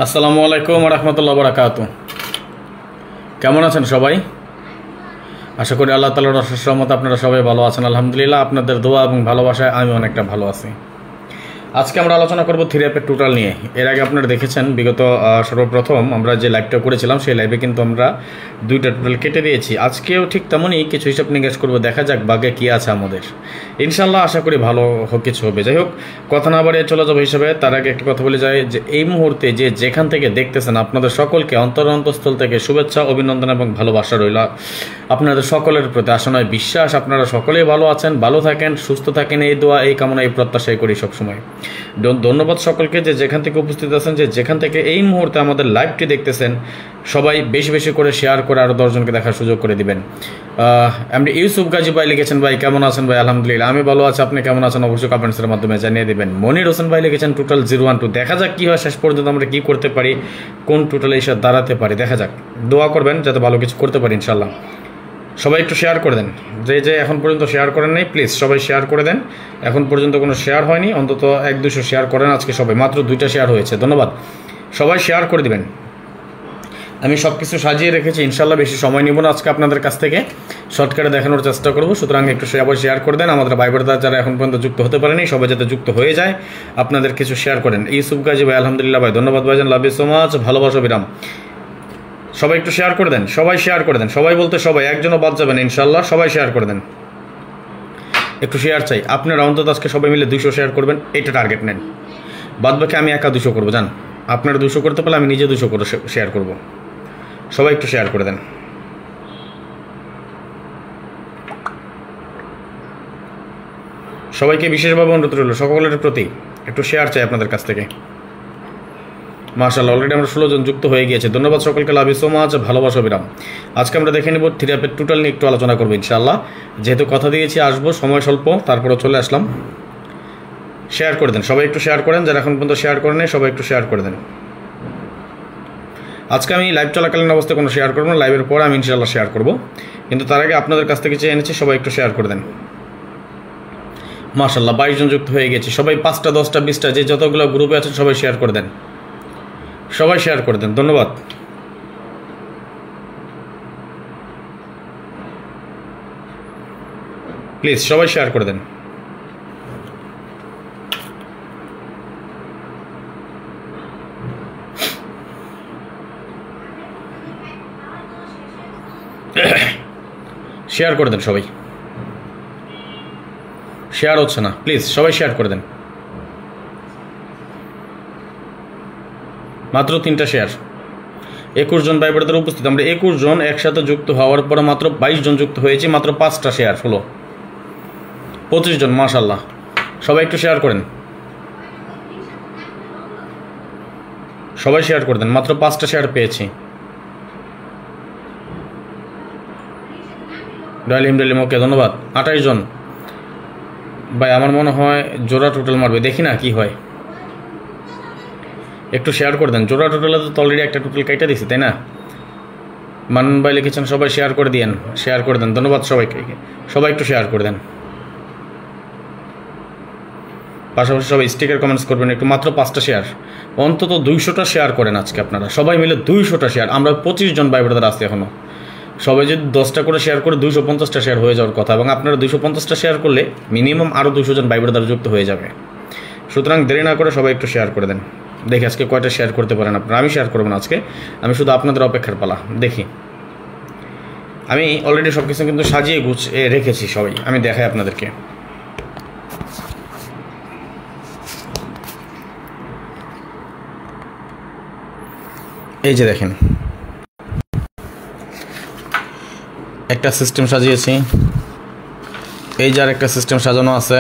আসসালামু আলাইকুম ওয়া রাহমাতুল্লাহি ওয়া বারাকাতুহু। কেমন আছেন সবাই? আশা করি আল্লাহ তাআলার অশেষ রহমতে আপনারা সবাই ভালো আছেন। আলহামদুলিল্লাহ, আপনাদের দোয়া এবং ভালোবাসায় আমি অনেকটা ভালো আছি। আজকে আমরা আলোচনা করব থ্রি অ্যাপের টোটাল নিয়ে। এর আগে আপনারা দেখেছেন বিগত সর্বপ্রথম আমরা যে লাইভটা করেছিলাম সেই লাইভে কিন্তু আমরা দুইটা টোটাল কেটে দিয়েছি। আজকেও ঠিক তেমনই কিছু হিসাব নিকাশ করবো, দেখা যাক বাগে কী আছে আমাদের। ইনশাল্লাহ আশা করি ভালো কিছু হবে। যাই হোক, কথা না বাড়িয়ে চলে যাবো হিসাবে, তার আগে একটা কথা বলে যায় যে এই মুহূর্তে যে যেখান থেকে দেখতেছেন আপনাদের সকলকে অন্তরস্থল থেকে শুভেচ্ছা, অভিনন্দন এবং ভালোবাসা রইল আপনাদের সকলের প্রতি। আশা নয় বিশ্বাস আপনারা সকলেই ভালো আছেন, ভালো থাকেন, সুস্থ থাকেন, এই দোয়া এই কামনা এই প্রত্যাশাই করি সবসময়। ধন্যবাদ সকলকে যে যেখান থেকে উপস্থিত আছেন, যে যেখান থেকে এই মুহূর্তে আমাদের লাইভটি দেখতেছেন। সবাই বেশি বেশি করে শেয়ার করে আরও 10 জনকে দেখার সুযোগ করে দিবেন। এমনি ইউসুফ গাজী ভাই লিখেছেন, ভাই কেমন আছেন? ভাই আলহামদুলিল্লাহ আমি ভালো আছি, আপনি কেমন আছেন অবশ্যই কমেন্টসের মাধ্যমে জানিয়ে দেবেন। মনির হোসেন ভাই লিখেছেন টোটাল 012। দেখা যাক কী হয় শেষ পর্যন্ত, আমরা কী করতে পারি, কোন টোটালে এসে দাঁড়াতে পারি। দেখা যাক, দোয়া করবেন যাতে ভালো কিছু করতে পারি ইনশাল্লাহ। সবাই একটু শেয়ার করে দেন, যে এখন পর্যন্ত শেয়ার করেন নাই প্লিজ সবাই শেয়ার করে দেন। এখন পর্যন্ত কোনো শেয়ার হয়নি, অন্তত 1-200 শেয়ার করেন। আজকে সবাই মাত্র 2টা শেয়ার হয়েছে, ধন্যবাদ। সবাই শেয়ার করে দিবেন। আমি সব কিছু সাজিয়ে রেখেছি, ইনশাল্লাহ বেশি সময় নিব না আজকে আপনাদের কাছ থেকে, শর্টকাটে দেখানোর চেষ্টা করব। সুতরাং একটু সবাই শেয়ার করে দেন। আমাদের ভাই বোনেরা যারা এখন পর্যন্ত যুক্ত হতে পারেনি সবাই যাতে যুক্ত হয়ে যায়, আপনাদের কিছু শেয়ার করেন। ইউসুফ গাজী ভাই আলহামদুলিল্লাহ ভাই ধন্যবাদ ভাইজান, লাভ ইউ সো মাচ, ভালোবাসা বিরাম। সবাই একটু শেয়ার করে দেন, সবাই শেয়ার করে দেন। সবাই বলতে সবাই, একজনও বাদ যাবেন ইনশাল্লাহ। সবাই শেয়ার করে দেন, একটু শেয়ার চাই। আপনারা অন্তত আজকে সবাই মিলে 200 শেয়ার করবেন, এটা টার্গেট নেন। বাদ বাকি আমি একা 200 করবো, জান। আপনারা 200 করতে পারলে আমি নিজে 200 করে শেয়ার করব। সবাই একটু শেয়ার করে দেন। সবাইকে বিশেষভাবে অনুরোধ রইল সকলের প্রতি, একটু শেয়ার চাই আপনাদের কাছ থেকে। মাশাআল্লাহ, অলরেডি আমরা 16 জন যুক্ত হয়ে গিয়েছে, ধন্যবাদ সকলকে, লাভ ইউ সো মাচ, ভালোবাসা বিরাম। আজকে আমরা দেখে নেব থ্রি অ্যাপের টোটাল নিয়ে একটু আলোচনা করবো ইনশাআল্লাহ। যেহেতু কথা দিয়েছি আসবো, সময় স্বল্প, তারপরে চলে আসলাম। শেয়ার করে দেন, সবাই একটু শেয়ার করেন, যারা এখন পর্যন্ত শেয়ার করেন সবাই একটু শেয়ার করে দেন। আজকে আমি লাইভ চলাকালীন অবস্থায় কোনো শেয়ার করবো না, লাইভের পরে আমি ইনশাআল্লাহ শেয়ার করবো, কিন্তু তার আগে আপনাদের কাছ থেকে চেয়ে এনেছি, সবাই একটু শেয়ার করে দেন। মাশাআল্লাহ 22 জন যুক্ত হয়ে গেছি। সবাই 5টা 10টা 20টা যে যতগুলো গ্রুপে আছেন সবাই শেয়ার করে দেন, সবাই শেয়ার করে দেন, ধন্যবাদ। প্লিজ সবাই শেয়ার করে দেন। শেয়ার করে দেন সবাই, শেয়ার হচ্ছে না, প্লিজ সবাই শেয়ার করে দেন। মাত্র 3টা শেয়ার, 21 জন ভাই বোনেদের উপস্থিত। আমরা 21 জন একসাথে যুক্ত হওয়ার পরে মাত্র 22 জন যুক্ত হয়েছি, মাত্র 5টা শেয়ার হলো, 25 জন। মাশাআল্লাহ, সবাই একটু শেয়ার করেন, সবাই শেয়ার করে দেন। মাত্র 5টা শেয়ার পেয়েছি। ডালিম ওকে, ধন্যবাদ। 28 জন ভাই, আমার মনে হয় জোড়া টোটাল মারবে, দেখি না কি হয়। একটু শেয়ার করে দেন। জোড়া টোটালে তো অলরেডি একটা টোটাল কেটে দিছি, তাই না? মানন ভাই লিখেছেন সবাই শেয়ার করে দিয়েন, শেয়ার করে দেন, ধন্যবাদ সবাইকে। সবাই একটু শেয়ার করে দেন, পাশাপাশি সবাই স্টিকার কমেন্টস করবেন একটু। মাত্র 5টা শেয়ার, অন্তত 200টা শেয়ার করেন আজকে আপনারা সবাই মিলে, 200টা শেয়ার। আমরা 25 জন ভাই বোনেদের আসছে এখনও, সবাই যদি 10টা করে শেয়ার করে 250টা শেয়ার হয়ে যাওয়ার কথা, এবং আপনারা 250টা শেয়ার করলে মিনিমাম আরও 200 জন ভাই বোনেদের যুক্ত হয়ে যাবে। সুতরাং দেরি না করে সবাই একটু শেয়ার করে দেন। দেখি আজকে কয়টা শেয়ার করতে পারেন আপনারা। আমি শেয়ার করবো না আজকে, আমি শুধু আপনাদের অপেক্ষার পালা। দেখি, আমি অলরেডি সব কিছু কিন্তু সাজিয়ে গুছিয়ে রেখেছি সবাই, আমি দেখাই আপনাদেরকে। এই যে দেখেন, একটা সিস্টেম সাজিয়েছি, এই যে আর একটা সিস্টেম সাজানো আছে,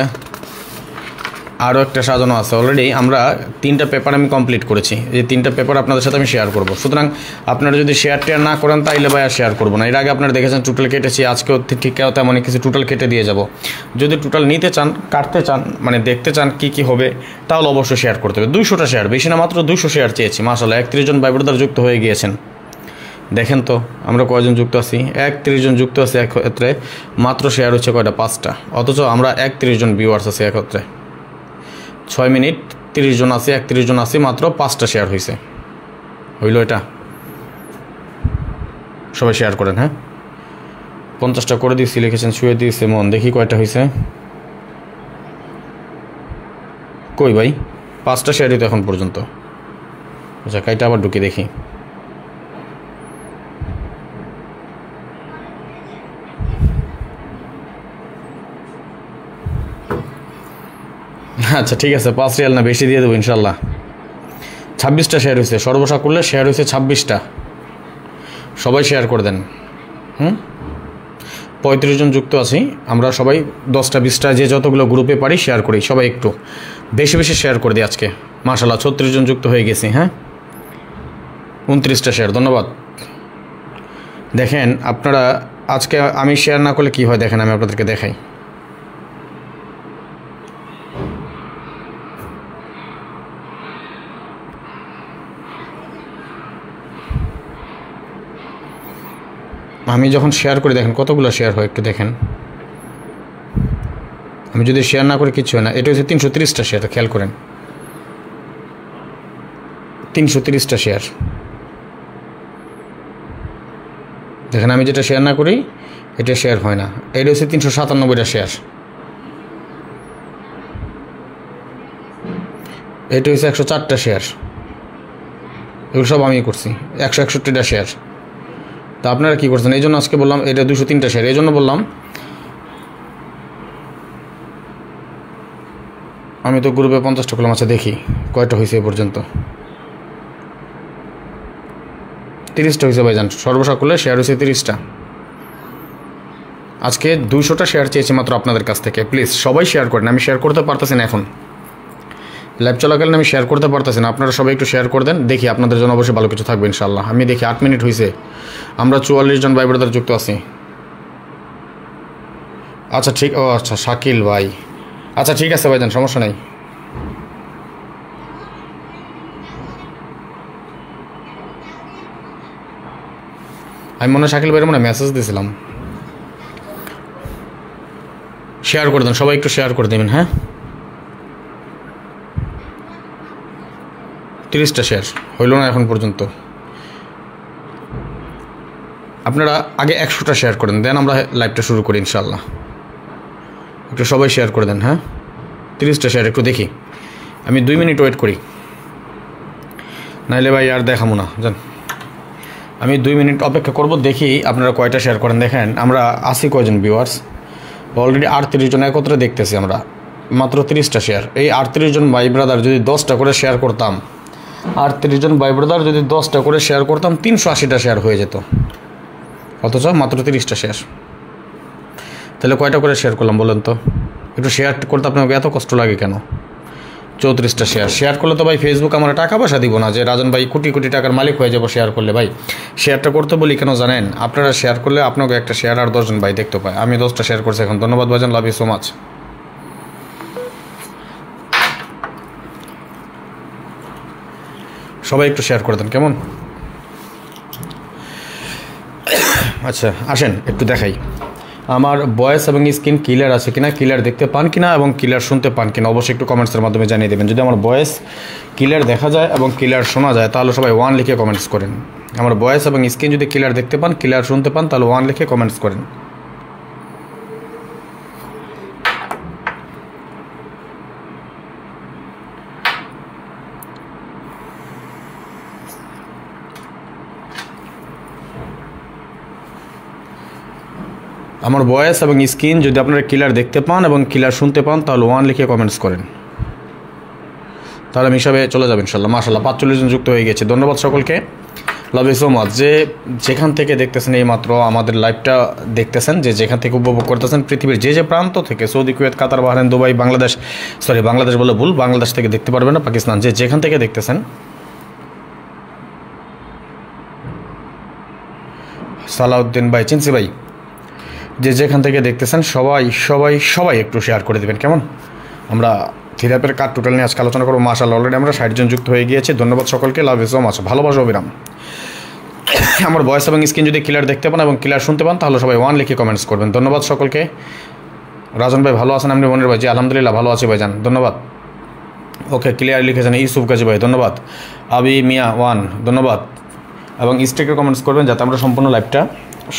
আরও একটা সাজানো আছে। অলরেডি আমরা 3টা পেপার আমি কমপ্লিট করেছি। এই 3টা পেপার আপনাদের সাথে আমি শেয়ার করব। সুতরাং আপনারা যদি শেয়ার না করেন তাইলে ভাই আর শেয়ার করবো না। এর আগে আপনারা দেখেছেন টোটাল কেটেছি, আজকেও ঠিক তেমন কিছু টোটাল কেটে দিয়ে যাব। যদি টোটাল নিতে চান, কাটতে চান, মানে দেখতে চান কি হবে, তাহলে অবশ্যই শেয়ার করতে হবে। 200টা শেয়ার, বেশি না, মাত্র 200 শেয়ার চেয়েছি। মাশাআল্লাহ 31 জন ভাই ব্রাদার যুক্ত হয়ে গিয়েছেন। দেখেন তো আমরা কয়জন যুক্ত আছি? 31 জন যুক্ত আছে একত্রে। মাত্র শেয়ার হচ্ছে কয়টা? 5টা। অথচ আমরা 31 জন ভিউয়ার্স আছি একত্রে। 6 মিনিট 30 জন আছে, 31 জন আছে, মাত্র 5টা শেয়ার হয়েছে। হইল এটা? সবাই শেয়ার করেন। হ্যাঁ, 50টা করে দিয়েছি, লিখেছেন শুয়ে দিয়েছে মন। দেখি কয়টা হয়েছে। কই ভাই, 5টা শেয়ারই তো এখন পর্যন্ত। আচ্ছা, কাইটা আবার ঢুকে দেখি। আচ্ছা ঠিক আছে, 5 রিয়াল না, বেশি দিয়ে দেবো ইনশাল্লাহ। 26টা শেয়ার হয়েছে, সর্বসা করলে শেয়ার হয়েছে 26টা। সবাই শেয়ার করে দেন। 35 জন যুক্ত আছি আমরা। সবাই 10টা 20টা যে যতগুলো গ্রুপে পারি শেয়ার করি। সবাই একটু বেশি বেশি শেয়ার করে দিই আজকে। মাশাআল্লাহ 36 জন যুক্ত হয়ে গেছি। হ্যাঁ, 29টা শেয়ার, ধন্যবাদ। দেখেন আপনারা, আজকে আমি শেয়ার না করলে কি হয় দেখেন, আমি আপনাদেরকে দেখাই। আমি যখন শেয়ার করি দেখেন কতগুলো শেয়ার হয়, একটু দেখেন। আমি যদি শেয়ার না করি কিছু হয় না। এটা হচ্ছে 330টা শেয়ার, খেয়াল করেন। 330টা শেয়ার দেখেন। আমি যেটা শেয়ার না করি এটা শেয়ার হয় না। এটা হচ্ছে 397টা শেয়ার। এটা হচ্ছে 104টা শেয়ার। এগুলো সব আমি করছি। 161টা শেয়ার। তা আপনারা কী করছেন? এই জন্য আজকে বললাম এটা 203টা শেয়ার। এই জন্য বললাম আমি তো গ্রুপে 50টা করলাম। আচ্ছা দেখি কয়টা হয়েছে এ পর্যন্ত। 30টা হয়েছে ভাইজান। সর্বসা করলে শেয়ার হয়েছে 30টা। আজকে 200টা শেয়ার চেয়েছি মাত্র আপনাদের কাছ থেকে। প্লিজ সবাই শেয়ার করেন। আমি শেয়ার করতে পারতেছি না, এখন লাইভ চলাকালীন আমি শেয়ার করতে পারতেছি না। আপনারা সবাই একটু শেয়ার করে দেন। দেখি আপনাদের জন্য অবশ্যই ভালো কিছু থাকবে ইনশাআল্লাহ। আমি দেখি 8 মিনিট হয়েছে, আমরা 44 জন ভাই ব্রাদার যুক্ত আছি। আচ্ছা ঠিক, ও আচ্ছা শাকিল ভাই, আচ্ছা ঠিক আছে ভাইজান, সমস্যা নেই। আমি মনে হয় শাকিল ভাইয়ের মনে মেসেজ দিয়েছিলাম। শেয়ার করে দেন সবাই, একটু শেয়ার করে দেবেন। হ্যাঁ, 30টা শেয়ার হইল না এখন পর্যন্ত। আপনারা আগে 100টা শেয়ার করেন, দেন আমরা লাইভটা শুরু করি ইনশাআল্লাহ। একটু সবাই শেয়ার করে দেন। হ্যাঁ, 30টা শেয়ার একটু দেখি। আমি 2 মিনিট ওয়েট করি, নাইলে ভাই আর দেখাবো না। জান, আমি 2 মিনিট অপেক্ষা করব, দেখি আপনারা কয়টা শেয়ার করেন। দেখেন আমরা আছি কয়জন ভিউয়ার্স, অলরেডি 38 জন একত্রে দেখতেছি আমরা। মাত্র 30টা শেয়ার। এই 38 জন ভাই ব্রাদার যদি 10টা করে শেয়ার করতাম, 38 জন ভাই ব্রাদার যদি 10টা করে শেয়ার করতাম, 380টা শেয়ার হয়ে যেত। অথচ মাত্র 30টা শেয়ার। তাহলে কয়টা করে শেয়ার করলাম বলেন তো? একটু শেয়ার করতে আপনাকে এত কষ্ট লাগে কেন? 34টা শেয়ার। শেয়ার করলে তো ভাই ফেসবুক আমার টাকা পয়সা দিব না যে রাজন ভাই কোটি কোটি টাকার মালিক হয়ে যাবো শেয়ার করলে। ভাই শেয়ারটা করতে বলি কেন জানেন? আপনারা শেয়ার করলে আপনাকে একটা শেয়ার আর 10 জন ভাই দেখতে পায়। আমি 10টা শেয়ার করছি এখন। ধন্যবাদ ভাইজান, লাভ ইউ সো মাচ। সবাই একটু শেয়ার করে দেন কেমন? আচ্ছা আসেন একটু দেখাই আমার ভয়েস এবং স্ক্রিন ক্লিয়ার আছে কিনা, ক্লিয়ার দেখতে পান কিনা এবং ক্লিয়ার শুনতে পান কিনা, অবশ্যই একটু কমেন্টসের মাধ্যমে জানিয়ে দেবেন। যদি আমার ভয়েস ক্লিয়ার দেখা যায় এবং ক্লিয়ার শোনা যায় তাহলে সবাই 1 লিখে কমেন্টস করেন। আমার ভয়েস এবং স্ক্রিন যদি ক্লিয়ার দেখতে পান, ক্লিয়ার শুনতে পান, তাহলে 1 লিখে কমেন্টস করেন। আমার ভয়েস এবং স্ক্রিন যদি আপনারা ক্লিয়ার দেখতে পান এবং ক্লিয়ার শুনতে পান তাহলে 1 লিখে কমেন্টস করেন, তাহলে আমি হিসাবে চলে যাবেন ইনশাল্লাহ। মাশাআল্লাহ 45 জন যুক্ত হয়ে গেছে। ধন্যবাদ সকলকে। Love you so much. যে যেখান থেকে দেখতেছেন এই মাত্র আমাদের লাইভটা দেখতেছেন, যে যেখান থেকে উপভোগ করতেছেন, পৃথিবীর যে প্রান্ত থেকে, সৌদি, কুয়েত, কাতার, বাহরাইন, দুবাই, বাংলাদেশ, বাংলাদেশ বলে ভুল, বাংলাদেশ থেকে দেখতে পারবেন না, পাকিস্তান, যে যেখান থেকে দেখতেছেন, সালাউদ্দিন ভাই, চিনসি ভাই, যে যেখান থেকে দেখতেছেন সবাই সবাই সবাই একটু শেয়ার করে দেবেন কেমন। আমরা থিরাপের কার্ড টোটাল নিয়ে আজকে আলোচনা করবো। মাশাআল্লাহ, অলরেডি আমরা 60 জন যুক্ত হয়ে গিয়েছে। ধন্যবাদ সকলকে, লাভ ইউ সো মাচ, ভালোবাসা অবিরাম। আমার ভয়েস এবং স্ক্রিন যদি ক্লিয়ার দেখতে পান এবং ক্লিয়ার শুনতে পান তাহলে সবাই 1 লিখে কমেন্টস করবেন। ধন্যবাদ সকলকে। রাজন ভাই ভালো আছেন? আপনি মনির ভাই? জি আলহামদুলিল্লাহ ভালো আছি ভাইজান, ধন্যবাদ। ওকে, ক্লিয়ার লিখেছেন ইউসুফ গাজী ভাই, ধন্যবাদ। আবি মিয়া 1 ধন্যবাদ। এবং স্টিকে কমেন্টস করবেন যাতে আমরা সম্পূর্ণ লাইভটা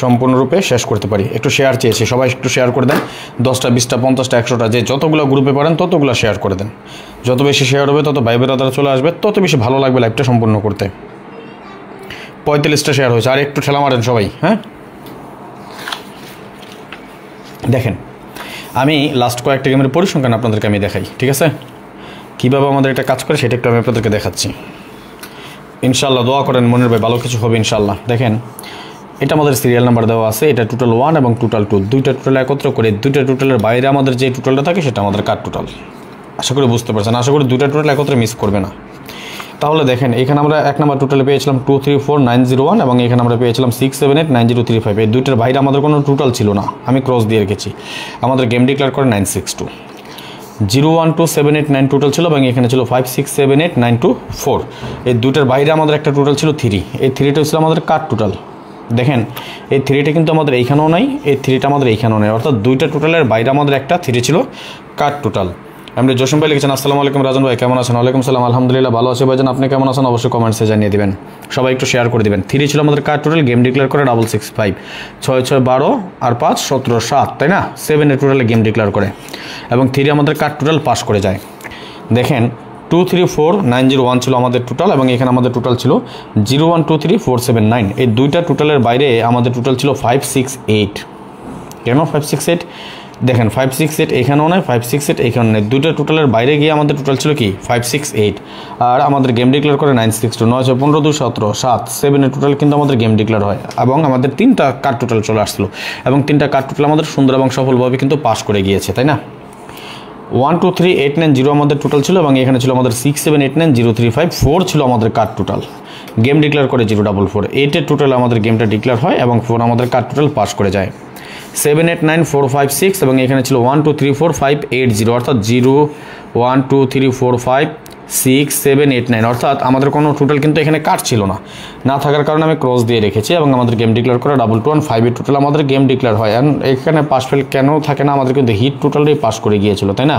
সম্পূর্ণরূপে শেষ করতে পারি। একটু শেয়ার চেয়েছি, সবাই একটু শেয়ার করে দেন। 10টা 20টা 50টা 100টা, যে যতগুলো গ্রুপে পারেন ততগুলো শেয়ার করে দেন। যত বেশি শেয়ার হবে তত ভাই বেরাদারা চলে আসবে, তত বেশি ভালো লাগবে লাইভটা সম্পূর্ণ করতে। 45টা শেয়ার হয়েছে, আর একটু ঠেলা মারেন সবাই। হ্যাঁ, দেখেন আমি লাস্ট কয়েকটা গেমের পরিসংখ্যান আপনাদেরকে আমি দেখাই, ঠিক আছে? কীভাবে আমাদের এটা কাজ করে সেটা একটু আমি আপনাদেরকে দেখাচ্ছি। ইনশাআল্লাহ দোয়া করেন মনির ভাই, ভালো কিছু হবে ইনশাআল্লাহ। দেখেন, এটা আমাদের সিরিয়াল নাম্বার দেওয়া আছে, এটা টোটাল 1 এবং টোটাল 2, দুইটা টোটাল একত্র করে, দুইটা টোটালের বাইরে আমাদের যে টোটালটা থাকে সেটা আমাদের কার্ড টোটাল। আশা করি বুঝতে পারছেন, আশা করি দুইটা টোটাল একত্রে মিস করবে না। তাহলে দেখেন, এখানে আমরা 1 নম্বর টোটালে পেয়েছিলাম 234901 এবং এখানে আমরা পেয়েছিলাম 6789035। এই দুইটার বাইরে আমাদের কোনো টোটাল ছিল না, আমি ক্রস দিয়ে রেখেছি। আমাদের গেম ডিক্লেয়ার করে 962, 012789 টোটাল ছিল এবং এখানে ছিল 567892 এই দুইটার বাইরে আমাদের একটা টোটাল ছিল 3। এই 3টা ছিল আমাদের কার্ড টোটাল। দেখেন, এই 3টা কিন্তু আমাদের এইখানেও নাই, এই 3টা আমাদের এইখানেও নাই, অর্থাৎ দুইটা টোটালের বাইরে আমাদের একটা 3 ছিল কার্ড টোটাল। আমরা জসিম ভাই লিখেছেন আসসালামু আলাইকুম রাজন ভাই, কেমন আছেন? ওয়ালাইকুম সালাম, আলহামদুলিল্লাহ ভালো আছে ভাইজান, আপনি কেমন আছেন? অবশ্যই কমেন্টসে জানিয়ে দিবেন, সবাই একটু শেয়ার করে দিবেন। 3 ছিল আমাদের কার্ড টোটাল, গেম ডিক্লেয়ার করে 665, 6 6 12 আর 5 17 7, তাই না? 7 এর টোটালে গেম ডিক্লেয়ার করে এবং 3 আমাদের কার্ড টোটাল পাস করে যায়। দেখেন, 234901 ছিল আমাদের টোটাল এবং এখানে আমাদের টোটাল ছিল 0123479। এই দুইটা টোটালের বাইরে আমাদের টোটাল ছিল 568। কেন 568? দেখেন, 568 এখানেও নয়, 568 এখানেও নেই, দুইটা টোটালের বাইরে গিয়ে আমাদের টোটাল ছিল কি 568। আর আমাদের গেম ডিক্লেয়ার করে 962, 9 15 2 17 7, 7 এর টোটাল কিন্তু আমাদের গেম ডিক্লেয়ার হয় এবং আমাদের 3টা কার্ড টোটাল চলে আসলো এবং 3টা কার্ড টোটাল আমাদের সুন্দর এবং সফলভাবে কিন্তু পাস করে গিয়েছে, তাই না? 123890 আমাদের টোটাল ছিল এবং এখানে ছিল আমাদের 6789035, 4 ছিল আমাদের কার্ড টোটাল, গেম ডিক্লেয়ার করে 044, 8 এর টোটাল আমাদের গেমটা ডিক্লেয়ার হয় এবং 4 আমাদের কার্ড টোটাল পাস করে যায়। 789456 এবং এখানে ছিল 1234580, অর্থাৎ 0123456789, অর্থাৎ আমাদের কোনো টোটাল কিন্তু এখানে কাট ছিল না, না থাকার কারণে আমি ক্রস দিয়ে রেখেছি এবং আমাদের গেম ডিক্লেয়ার করে 2215 এর টোটাল আমাদের গেম ডিক্লেয়ার হয়। এবং এখানে পাস ফেল কেন থাকে না, আমাদের কিন্তু হিট টোটালটাই পাস করে গিয়েছিল, তাই না?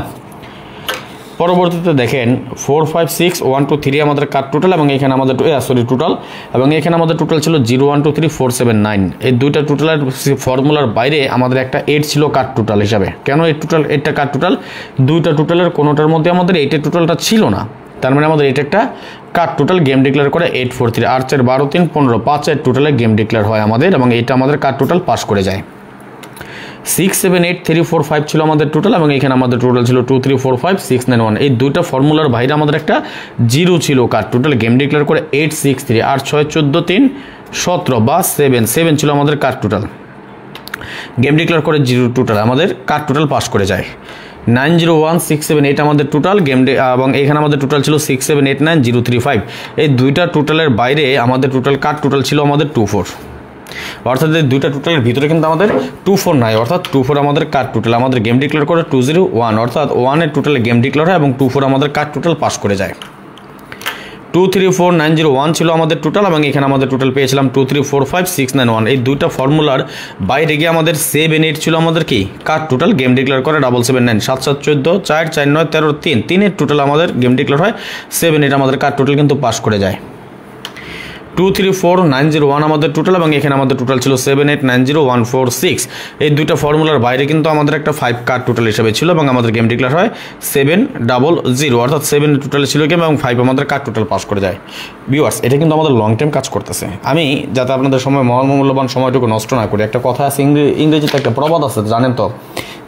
পরবর্তীতে দেখেন 456123 আমাদের কার্ড টোটাল এবং এখানে আমাদের টোটাল এবং এখানে আমাদের টোটাল ছিল 01234779। এই দুইটা টোটালের ফর্মুলার বাইরে আমাদের একটা 8 ছিল কার্ড টোটাল হিসাবে। কেন এই টোটাল 8টা কার্ড টোটাল? দুইটা টোটালের কোনোটার মধ্যে আমাদের 8 টোটালটা ছিল না, তার মানে আমাদের এটা একটা কার্ড টোটাল গেম ডিক্লেয়ার করে 843, 8 4 12 3 15 5 এর টোটালে গেম ডিক্লেয়ার হয় আমাদের এবং এটা আমাদের কার্ড টোটাল পাস করে যায়। 678345 ছিল আমাদের টোটাল এবং এখানে আমাদের টোটাল ছিল 2345691। এই দুইটা ফর্মুলার বাইরে আমাদের একটা 0 ছিল কার্ড টোটাল, গেম ডিক্লেয়ার করে 863, 8 6 14 3 17 বা 7 ছিল আমাদের কার্ড টোটাল, গেম ডিক্লেয়ার করে 0 টোটাল আমাদের কার্ড টোটাল পাস করে যায়। 901678 আমাদের টোটাল গেম এবং এখানে আমাদের টোটাল ছিল 6789035। এই দুইটা টোটালের বাইরে আমাদের টোটাল কার্ড টোটাল ছিল আমাদের 24, অর্থাৎ এই দুইটা টোটালের ভিতরে কিন্তু আমাদের 24 নাই, অর্থাৎ 24 আমাদের কার্ড টোটাল, আমাদের গেম ডিক্লেয়ার করে 201, অর্থাৎ 1 এর টোটালে গেম ডিক্লেয়ার হয় এবং 24 আমাদের কার্ড টোটাল পাস করে যায়। 234901 ছিল আমাদের টোটাল এবং এখানে আমাদের টোটাল পেয়েছিলাম 2345691। এই দুইটা ফর্মুলার বাইরে গিয়ে আমাদের 78 ছিল আমাদের কি কার্ড টোটাল, গেম ডিক্লেয়ার করে 779, 7 7 14 4 4 9 13 3, 3 এর টোটাল আমাদের গেম ডিক্লেয়ার হয়, 78 আমাদের কার্ড টোটাল কিন্তু পাস করে যায়। 234901 আমাদের টোটাল এবং এখানে আমাদের টোটাল ছিল 7890146। এই দুইটা ফর্মুলার বাইরে কিন্তু আমাদের একটা 5 কার্ড টোটাল হিসেবে ছিল এবং আমাদের গেম ডিক্লেয়ার হয় 700, অর্থাৎ 7 টোটাল ছিল গেম এবং 5 আমাদের কার্ড টোটাল পাস করে যায়। ভিউয়ার্স, এটা কিন্তু আমাদের লং টাইম কাজ করতেছে। আমি যাতে আপনাদের সময় মূল্যবান সময়টুকু নষ্ট না করি, একটা কথা আছে ইংরেজিতে একটা প্রবাদ আছে জানেন তো,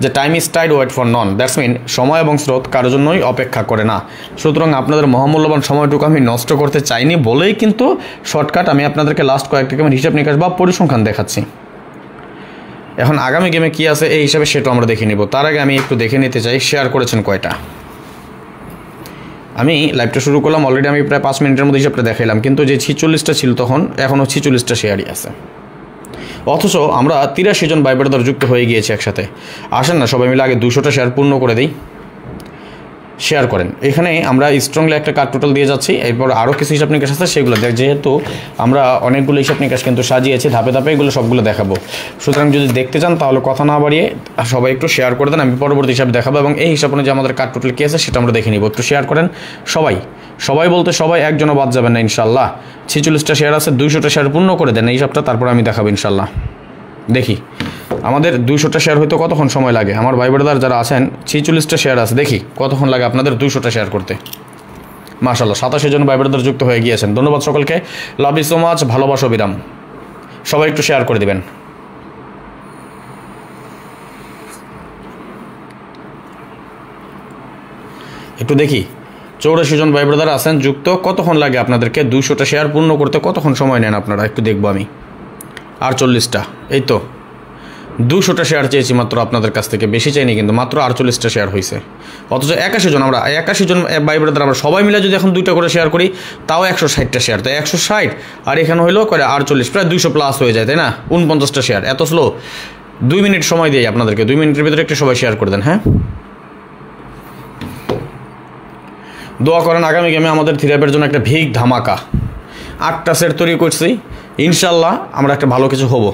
যে time is tide wait for none, that's mean সময় এবং স্রোত কারোর জন্যই অপেক্ষা করে না। সুতরাং আপনাদের মহামূল্যবান সময়টুকু আমি নষ্ট করতে চাইনি বলেই কিন্তু শর্টকাট আমি আপনাদেরকে লাস্ট কয়েকটা গেমের হিসাব নিকাশ বা পরিসংখ্যান দেখাচ্ছি। এখন আগামী গেমে কী আছে এই হিসাবে সেটাও আমরা দেখে নিব। তার আগে আমি একটু দেখে নিতে চাই শেয়ার করেছেন কয়টা। আমি লাইভটা শুরু করলাম, অলরেডি আমি প্রায় 5 মিনিটের মধ্যে হিসাবটা দেখাইলাম, কিন্তু যে 46টা ছিল তখন এখনও 46টা শেয়ারই আছে। অথচ আমরা 83 জন ভাই ব্রাদার যুক্ত হয়ে গিয়েছি একসাথে। আসেন না সবাই মিলে আগে 200টা শেয়ার পূর্ণ করে দিই। শেয়ার করেন। এখানে আমরা স্ট্রংলি একটা কার্ড টোটাল দিয়ে যাচ্ছি, এরপর আরও কিছু হিসাব নিকাশ আছে সেগুলো দেখ, যেহেতু আমরা অনেকগুলো হিসাব নিকাশ কিন্তু সাজিয়েছি ধাপে ধাপে, এগুলো সবগুলো দেখাবো। সুতরাং যদি দেখতে চান তাহলে কথা না বাড়িয়ে সবাই একটু শেয়ার করে দেন, আমি পরবর্তী হিসাব দেখাবো এবং এই হিসাব অনুযায়ী আমাদের কার্ড টোটাল কী আছে সেটা আমরা দেখে নিব। একটু শেয়ার করেন সবাই, সবাই বলতে সবাই, একজনও বাদ যাবেন না ইনশাল্লাহ। 46টা শেয়ার আছে, 200টা শেয়ার পূর্ণ করে দেন এই হিসাবটা, তারপর আমি দেখাবো ইনশাল্লাহ। দেখি আমাদের 200টা শেয়ার হইতে কতক্ষণ সময় লাগে। আমার ভাই ব্রাদার যারা আছেন 46টা শেয়ার আছে, দেখি কতক্ষণ লাগে আপনাদের 200টা শেয়ার করতে। মাশাআল্লাহ 87 জন ভাই ব্রাদার যুক্ত হয়ে গিয়েছেন, ধন্যবাদ সকলকে, লাভ ইউ সো মাচ, ভালোবাসা বিরাম। সবাই একটু শেয়ার করে দিবেন। একটু দেখি 84 জন ভাই ব্রাদার আছেন যুক্ত, কতক্ষণ লাগে আপনাদেরকে 200টা শেয়ার পূর্ণ করতে, কতক্ষণ সময় নেন আপনারা একটু দেখবো আমি। আর 40টা, এই তো 200টা শেয়ার চেয়েছি মাত্র আপনাদের কাছ থেকে, বেশি চাইনি কিন্তু, মাত্র 48টা শেয়ার হয়েছে। অথচ 81 জন, আমরা 81 জন ভাই ব্রাদার আমরা সবাই মিলে যদি এখন 2টা করে শেয়ার করি তাও 160টা শেয়ার, তাই 160 আর এখানে হইলো করে 48, প্রায় 200 প্লাস হয়ে যায়, তাই না? 49টা শেয়ার, এত স্লো। 2 মিনিট সময় দিই আপনাদেরকে, 2 মিনিটের ভিতরে একটু সবাই শেয়ার করে দেন। হ্যাঁ, দোয়া করেন আগামী গেমে আমাদের থিরাপের জন্য একটা ভিগ ধামাকা। 8টা সেট তৈরি করছি, ইনশাল্লাহ আমরা একটা ভালো কিছু হব।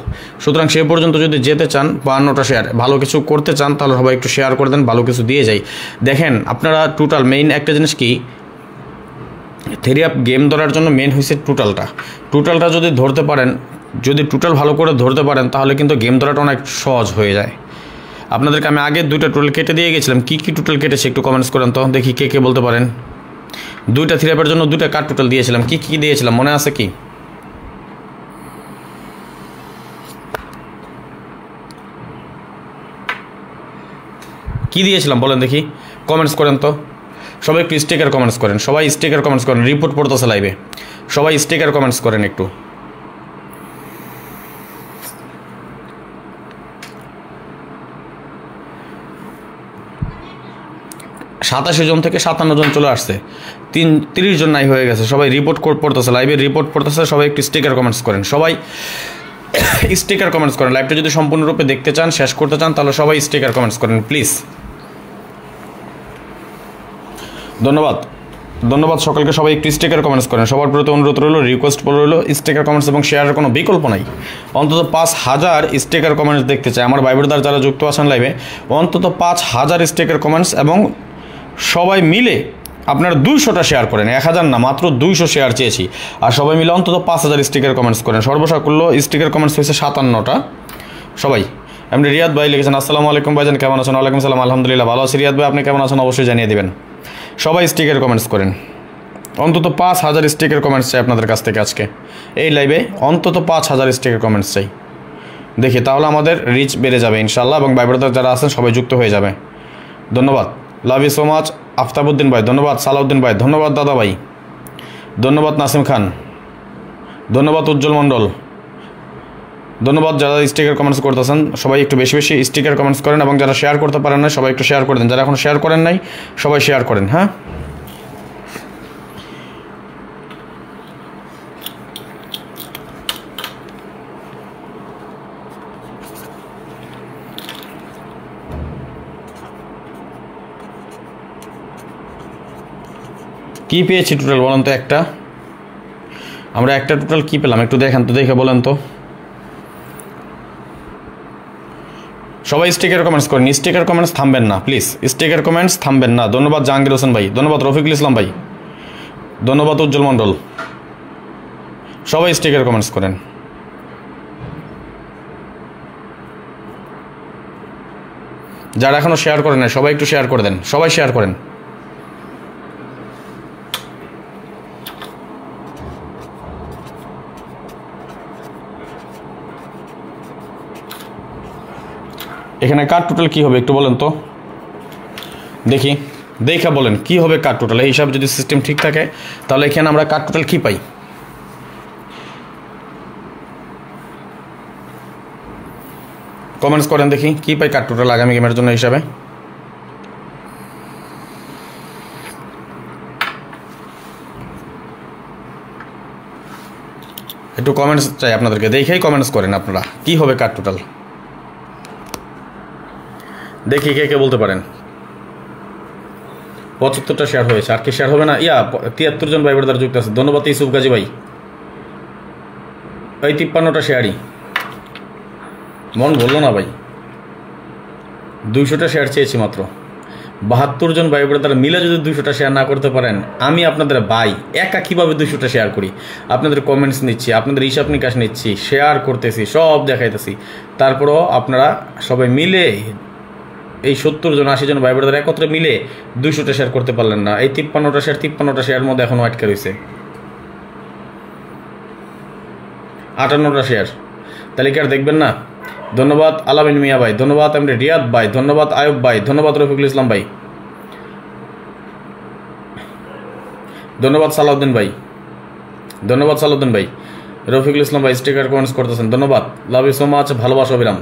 সুতরাং সে পর্যন্ত যদি যেতে চান, 52টা শেয়ার ভালো কিছু করতে চান, তাহলে সবাই একটু শেয়ার করে দেন, ভালো কিছু দিয়ে যাই। দেখেন আপনারা টোটাল মেইন একটা জিনিস কি, থিরাপ গেম ধরার জন্য মেইন হয়েছে টোটালটা যদি ধরতে পারেন, যদি টোটাল ভালো করে ধরতে পারেন তাহলে কিন্তু গেম ধরাটা অনেক সহজ হয়ে যায়। আপনাদেরকে আমি আগে 2টা টোটাল কেটে দিয়ে গেছিলাম, কী কী টোটাল কেটেছে একটু কমেন্টস করেন তো দেখি, কে বলতে পারেন। 2টা থিরাপের জন্য 2টা কার্ড টোটাল দিয়েছিলাম, কী কী দিয়েছিলাম মনে আছে কি? কি দিয়েছিলাম বলেন দেখি, কমেন্টস করেন তো সবাই, একটু স্টিকার কমেন্টস করেন, সবাই স্টিকার কমেন্টস করেন, রিপোর্ট পড়তেছে লাইভে, সবাই স্টিকার কমেন্টস করেন একটু। সাতাশি জন থেকে 57 জন চলে আসছে, 30 জন নাই হয়ে গেছে, সবাই রিপোর্ট পড়তেছে লাইভে, রিপোর্ট পড়তেছে, সবাই একটু স্টিকার কমেন্টস করেন, সবাই স্টিকার কমেন্টস করেন। লাইভটা যদি সম্পূর্ণরূপে দেখতে চান, শেষ করতে চান, তাহলে সবাই স্টিকার কমেন্টস করেন প্লিজ। ধন্যবাদ সকলকে, সবাই একটু স্টিকার কমেন্টস করেন। সবার প্রতি অনুরোধ রইল, রিকোয়েস্ট রইল, স্টিকার কমেন্টস এবং শেয়ারের কোনো বিকল্প নাই। অন্তত 5000 স্টিকার কমেন্টস দেখতে চাই আমার ভাই ব্রাদার যারা যুক্ত আছেন লাইভে, অন্তত 5000 স্টিকার কমেন্টস, এবং সবাই মিলে আপনারা 200টা শেয়ার করেন, 1000 না, মাত্র 200 শেয়ার চেয়েছি, আর সবাই মিলে অন্তত 5000 স্টিকার কমেন্টস করেন। সর্বসাকুল্য স্টিকার কমেন্টস হয়েছে 57টা। সবাই, আপনি রিয়াদ ভাই লিখেছেন, আসসালামু আলাইকুম ভাইজান, কেমন আছেন? ওয়ালাইকুম সালাম, আলহামদুলিল্লাহ ভালো আছি। রিয়াদ ভাই আপনি কেমন আছেন অবশ্যই জানিয়ে দেবেন। সবাই স্টিকার কমেন্টস করেন, অন্তত 5000 স্টিকার কমেন্টস চাই আপনাদের কাছ থেকে আজকে এই লাইভে, অন্তত 5000 স্টিকার কমেন্টস চাই, দেখি তাহলে আমাদের রিচ বেড়ে যাবে ইনশাল্লাহ, এবং ভাই ব্রাদার যারা আছেন সবাই যুক্ত হয়ে যাবে। ধন্যবাদ, love you so much. Aftabuddin ভাই ধন্যবাদ, সালাউদ্দিন ভাই ধন্যবাদ, দাদা ভাই ধন্যবাদ, নাসিম খান ধন্যবাদ, উজ্জ্বল মণ্ডল ধন্যবাদ। যারা স্টিকার কমেন্টস করতেছেন সবাই একটু বেশি বেশি স্টিকার কমেন্টস করেন, এবং যারা শেয়ার করতে পারেন না সবাই একটু শেয়ার করে দেন, যারা এখন শেয়ার করেন নাই সবাই শেয়ার করেন। হ্যাঁ, কী পেয়েছি টোটাল বলেন তো? আমরা একটা টোটাল কী পেলাম একটু দেখেন তো, দেখে বলেন তো। সবাই স্টিকার কমেন্টস করেন, স্টিকার কমেন্টস থামবেন না প্লিজ, স্টিকার কমেন্টস থামবেন না। ধন্যবাদ জাহাঙ্গীর হোসেন ভাই, ধন্যবাদ রফিকুল ইসলাম ভাই, ধন্যবাদ উজ্জ্বল মণ্ডল, সবাই স্টিকার কমেন্টস করেন। যারা এখনও শেয়ার করেন না সবাই একটু শেয়ার করে দেন, সবাই শেয়ার করেন। এখানে কার টোটাল কী হবে একটু বলেন তো, দেখি দেখা বলেন কী হবে কার টোটাল। এই হিসাবে যদি সিস্টেম ঠিক থাকে তাহলে এখানে আমরা কার টোটাল কী পাই? কমেন্টস করেন দেখি কী পাই কার টোটাল আগামী গেমের জন্য হিসাবে। একটু কমেন্টস চাই আপনাদেরকে, দেখেই কমেন্টস করেন আপনারা কী হবে কার টোটাল, দেখি কে কে বলতে পারেন। 75টা শেয়ার হয়েছে, আর কি শেয়ার হবে না? 73 জন ভাই বোনেরা যুক্ত আছে, ধন্যবাদ ইউসুফ গাজী ভাই। এই 53টা শেয়ারই মন বললো না ভাই, 200টা শেয়ার চেয়েছি মাত্র। 72 জন ভাই বোনেরা মিলে যদি 200টা শেয়ার না করতে পারেন, আমি আপনাদের ভাই একা কীভাবে 200টা শেয়ার করি? আপনাদের কমেন্টস নিচ্ছি, আপনাদের হিসাব নিকাশ নিচ্ছি, শেয়ার করতেছি, সব দেখাইতেছি, তারপরও আপনারা সবাই মিলে এই 70 জন 80 জন ভাই বোনেরা একত্রে মিলে 200টা শেয়ার করতে পারলেন না। এই 53টা শেয়ার মধ্যে এখনও আটকে রয়েছে 58টা শেয়ার, তাহলে কি আর দেখবেন না? ধন্যবাদ আলামিন মিয়া ভাই, ধন্যবাদ এমনি রিয়াদ ভাই, ধন্যবাদ আয়ুব ভাই, ধন্যবাদ রফিকুল ইসলাম ভাই, ধন্যবাদ সালাউদ্দিন ভাই, ধন্যবাদ সালাউদ্দিন ভাই, রফিকুল ইসলাম ভাই স্টিকার কমেন্টস করতেছেন, ধন্যবাদ, লাভ ইউ সো মাচ, ভালোবাসা অবিরাম।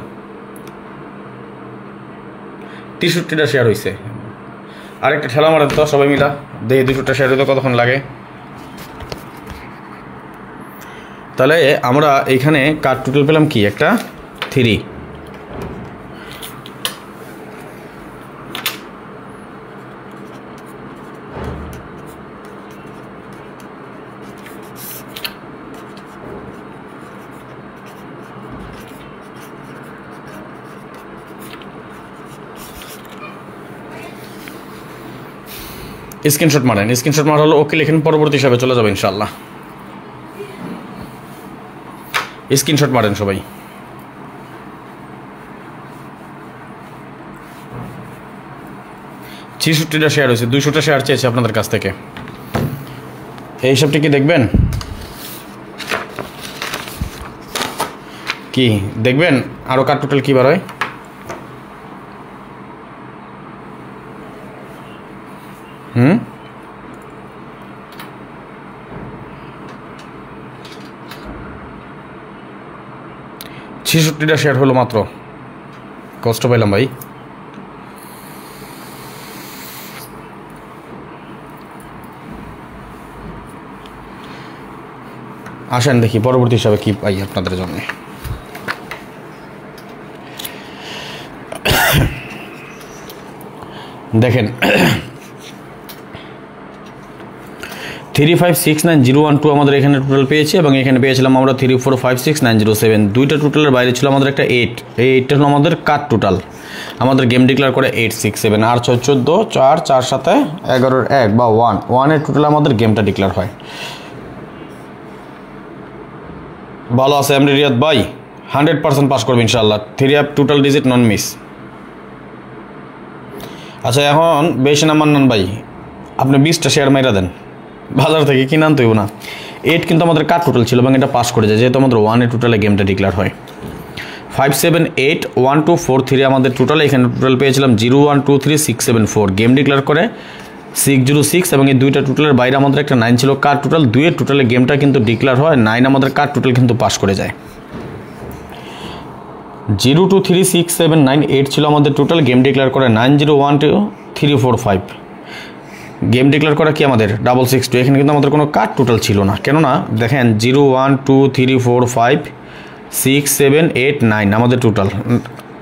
63টা শেয়ার হয়েছে, আরেকটা ঠেলা মারেন তো সবাই মিলা, দেখি 200টা শেয়ার হইতে কতক্ষণ লাগে। তাহলে আমরা এইখানে কার টোটাল পেলাম কি? একটা 3। স্ক্রিনশট মারেন, স্ক্রিনশট মারা হলো ওকে লিখেন, পরবর্তী হিসাবে চলে যাবে ইনশাআল্লাহ। স্ক্রিনশট মারেন সবাই। ছিষট্টিটা শেয়ার হয়েছে, 200টা শেয়ার চেয়েছে আপনাদের কাছ থেকে, এই হিসাবটি কি দেখবেন? কি দেখবেন আরও কার টোটাল কী বার হয়? হুম 66টা শেয়ার হলো মাত্র, কষ্ট পাইলাম ভাই। আসেন দেখি পরবর্তী হিসাবে কি পাই আপনাদের জন্য। দেখেন 3569,012 আমাদের এখানে টোটাল পেয়েছি, এবং এখানে পেয়েছিলাম আমরা 3456,907, দুইটা টোটালের বাইরে ছিল আমাদের একটা 8, এই 8টা হলো আমাদের কাট টোটাল। আমাদের গেম ডিক্লেয়ার করে 867, আর 6 14 4 4 7 11 1 বা 1 এর টোটাল আমাদের গেমটা ডিক্লেয়ার হয়। ভালো আছে এমনি রিয়াদ ভাই, 100% পাস করবে ইনশাআল্লাহ। 3 অ্যাপ টোটাল ডিজিট নন মিস। আচ্ছা এখন বেশি নাম্বার নেন ভাই, আপনি 20টা শেয়ার মাইরা দেন, বাজার থেকে কিনে আনতে হইব না। 8 কিন্তু আমাদের কাট টোটাল ছিল এবং এটা পাস করে যায়, যেহেতু আমাদের 1 এর টোটালে গেমটা ডিক্লেয়ার হয়। 578124 আমাদের টোটাল, এখানে টোটাল পেয়েছিলাম 0123674, গেম ডিক্লেয়ার করে 606, এবং এই দুইটা টোটালের বাইরে আমাদের একটা 9 ছিল কার টোটাল, 2 টোটালে গেমটা কিন্তু ডিক্লেয়ার হয়, 9 আমাদের কার টোটাল কিন্তু পাস করে যায়। 0236798 ছিল আমাদের টোটাল, গেম ডিক্লেয়ার করে 901235, গেম ডিক্লেয়ার করা কি আমাদের 662, এখানে কিন্তু আমাদের কোনো কাট টোটাল ছিল না, কেননা দেখেন 012345678 আমাদের টোটাল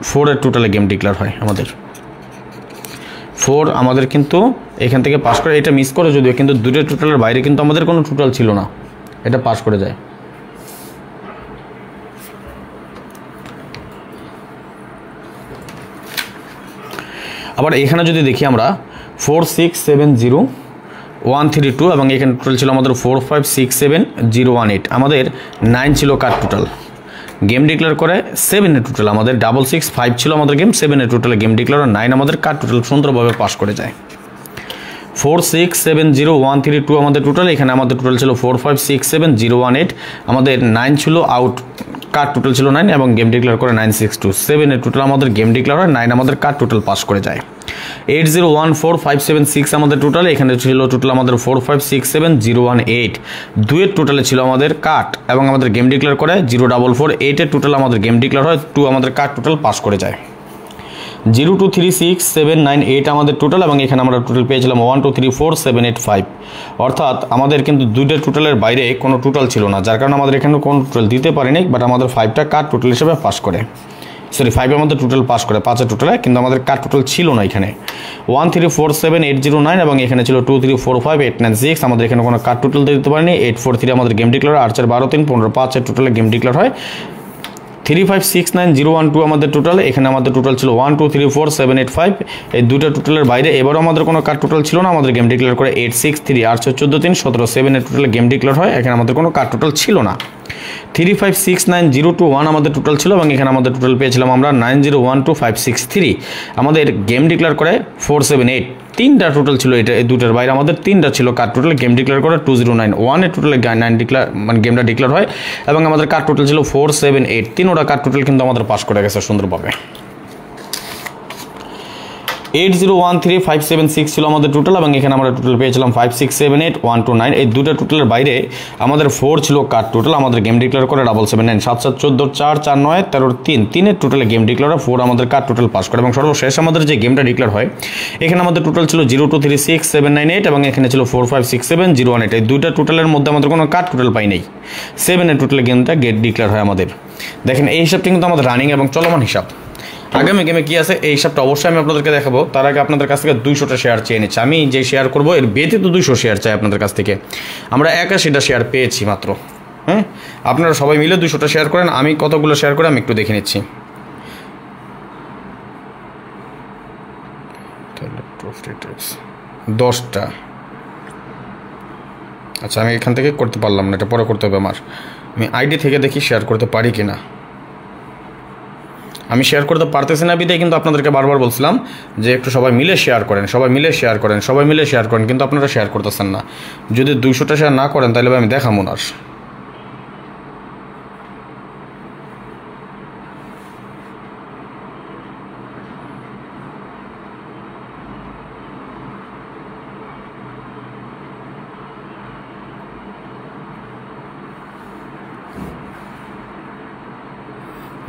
4 এর টোটালে গেম ডিক্লেয়ার হয় আমাদের 4 আমাদের কিন্তু এখান থেকে পাস করে, এটা মিস করে যদিও, কিন্তু দুটো টোটালের বাইরে কিন্তু আমাদের কোনো টোটাল ছিল না, এটা পাস করে যায়। আবার এখানে যদি দেখি আমরা 4670132, এবং এখানে টোটাল ছিল আমাদের 4567018, আমাদের 9 ছিল কাট টোটাল, গেম ডিক্লেয়ার করে 7 এর টোটাল, আমাদের 665 ছিল আমাদের গেম, 7 এর টোটালে গেম ডিক্লেয়ার 9 আমাদের কাট টোটাল সুন্দরভাবে পাস করে যায়। 4670132 আমাদের টোটাল, এখানে আমাদের টোটাল ছিল 4567018, আমাদের 9 ছিল আউট কার্ড টোটাল ছিল 9 এবং গেম ডিক্লেয়ার করে 962 7 এর টোটাল আমাদের গেম ডিক্লেয়ার হয় 9 আমাদের কার্ড টোটাল পাস করে যায় 8014576 আমাদের টোটাল এখানে ছিল টোটাল আমাদের 4567018 2 এর টোটালে ছিল আমাদের কার্ড এবং আমাদের গেম ডিক্লেয়ার করে 0448 এর টোটাল আমাদের গেম ডিক্লেয়ার হয় 2 আমাদের কার্ড টোটাল পাস করে যায় 0236798 আমাদের টোটাল এবং এখানে আমরা টোটাল পেয়েছিলাম 1234785 অর্থাৎ আমাদের কিন্তু দুইটা টোটালের বাইরে কোনো টোটাল ছিল না যার কারণে আমাদের এখানে কোনো টোটাল দিতে পারিনি বাট আমাদের 5টা কার্ড টোটাল হিসেবে পাস করে সরি 5 এর মধ্যে টোটাল পাস করে 5 এর টোটালে কিন্তু আমাদের কার্ড টোটাল ছিল না এখানে 1347809 এবং এখানে ছিল 2345896 আমাদের এখানে কোনো কার্ড টোটাল দিতে পারিনি 843 আমাদের গেম ডিক্লেয়ার আর্চার 12 3 15 5 এর টোটালে গেম ডিক্লেয়ার হয় 3569012 আমাদের টোটাল এখানে আমাদের টোটাল ছিল 1234785 এই দুটো টোটালের বাইরে এবারও আমাদের কোনো কার্ড টোটাল ছিল না আমাদের গেম ডিক্লেয়ার করে 863 814 17 7 এর টোটালে গেম ডিক্লেয়ার হয় এখানে আমাদের কোনো কার্ড টোটাল ছিল না 3569021 আমাদের টোটাল ছিল এবং এখানে আমাদের টোটাল পেয়েছিলাম আমরা 9012563 আমাদের গেম ডিক্লেয়ার করে 478 তিনটা টোটাল ছিল এটা এই দুটার বাইরে আমাদের তিনটা ছিল কার্ড টোটাল গেম ডিক্লেয়ার করে 2091 এর টোটালে 9 ডিক্লেয়ার মানে গেমটা ডিক্লেয়ার হয় এবং আমাদের কার্ড টোটাল ছিল 478 তিনটা কার্ড টোটাল কিন্তু আমাদের পাস করে গেছে সুন্দরভাবে 8013576 ছিল আমাদের টোটাল এবং এখানে আমরা টোটাল পেয়েছিলাম 5678129 এই দুটো টোটালের বাইরে আমাদের 4 ছিল কার্ড টোটাল আমাদের গেম ডিক্লেয়ার করে 779 7714 4 49 13 3 3 এর টোটালে গেম ডিক্লেয়ার 4 আমাদের কার্ড টোটাল পাস করে এবং সর্বশেষ আমাদের যে গেমটা ডিক্লেয়ার হয় এখানে আমাদের টোটাল ছিল 0236798 এবং এখানে ছিল 4567018 এই দুটো টোটালের মধ্যে আমাদের কোনো কার্ড টোটাল পাই নাই 7 এর টোটালে গেমটা গেট ডিক্লেয়ার হয় আমাদের দেখেন এই হিসাবটা কিন্তু আমাদের রানিং এবং চলমান হিসাব আগামী গেমে কি আছে এই হিসাবটা অবশ্যই আমি আপনাদেরকে দেখাবো তার আগে আপনাদের কাছ থেকে 200টা শেয়ার চেয়ে নিচ্ছি আমি যে শেয়ার করবো এর ব্যতীত 200 শেয়ার চাই আপনাদের কাছ থেকে আমরা 81টা শেয়ার পেয়েছি মাত্র হ্যাঁ আপনারা সবাই মিলে 200টা শেয়ার করেন আমি কতগুলো শেয়ার করে আমি একটু দেখে নিচ্ছি 10টা আচ্ছা আমি এখান থেকে করতে পারলাম না এটা পরে করতে হবে আমার আমি আইডি থেকে দেখি শেয়ার করতে পারি কিনা আমি শেয়ার করতে পারতেছি না বিদায় কিন্তু আপনাদেরকে বারবার বলছিলাম যে একটু সবাই মিলে শেয়ার করেন সবাই মিলে শেয়ার করেন সবাই মিলে শেয়ার করেন কিন্তু আপনারা শেয়ার করতেছেন না যদি 200টা শেয়ার না করেন তাহলে আমি দেখাবো না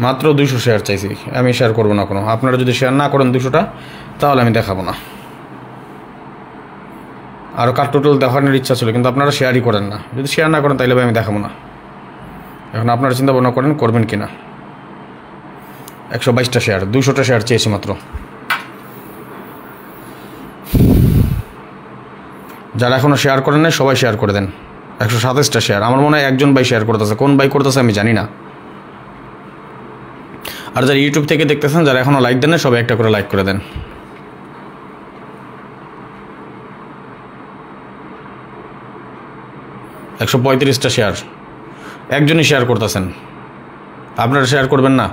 মাত্র 200 শেয়ার চাইছি আমি শেয়ার করবো না কোনো আপনারা যদি শেয়ার না করেন 200টা তাহলে আমি দেখাবো না আরও কার টোটাল দেখানোর ইচ্ছা ছিল কিন্তু আপনারা শেয়ারই করেন না যদি শেয়ার না করেন তাহলে আমি দেখাবো না এখন আপনারা চিন্তা ভাবনা করেন করবেন কিনা 122টা শেয়ার 200টা শেয়ার চেয়েছি মাত্র যারা এখনও শেয়ার করেন না সবাই শেয়ার করে দেন 127টা শেয়ার আমার মনে হয় একজন ভাই শেয়ার করতেছে কোন ভাই করতেছে আমি জানি না আর যারা ইউটিউব থেকে দেখতেছেন যারা এখনও লাইক দেন না সবাই একটা করে লাইক করে দেন টা শেয়ার একজনই শেয়ার করতেছেন আপনারা শেয়ার করবেন না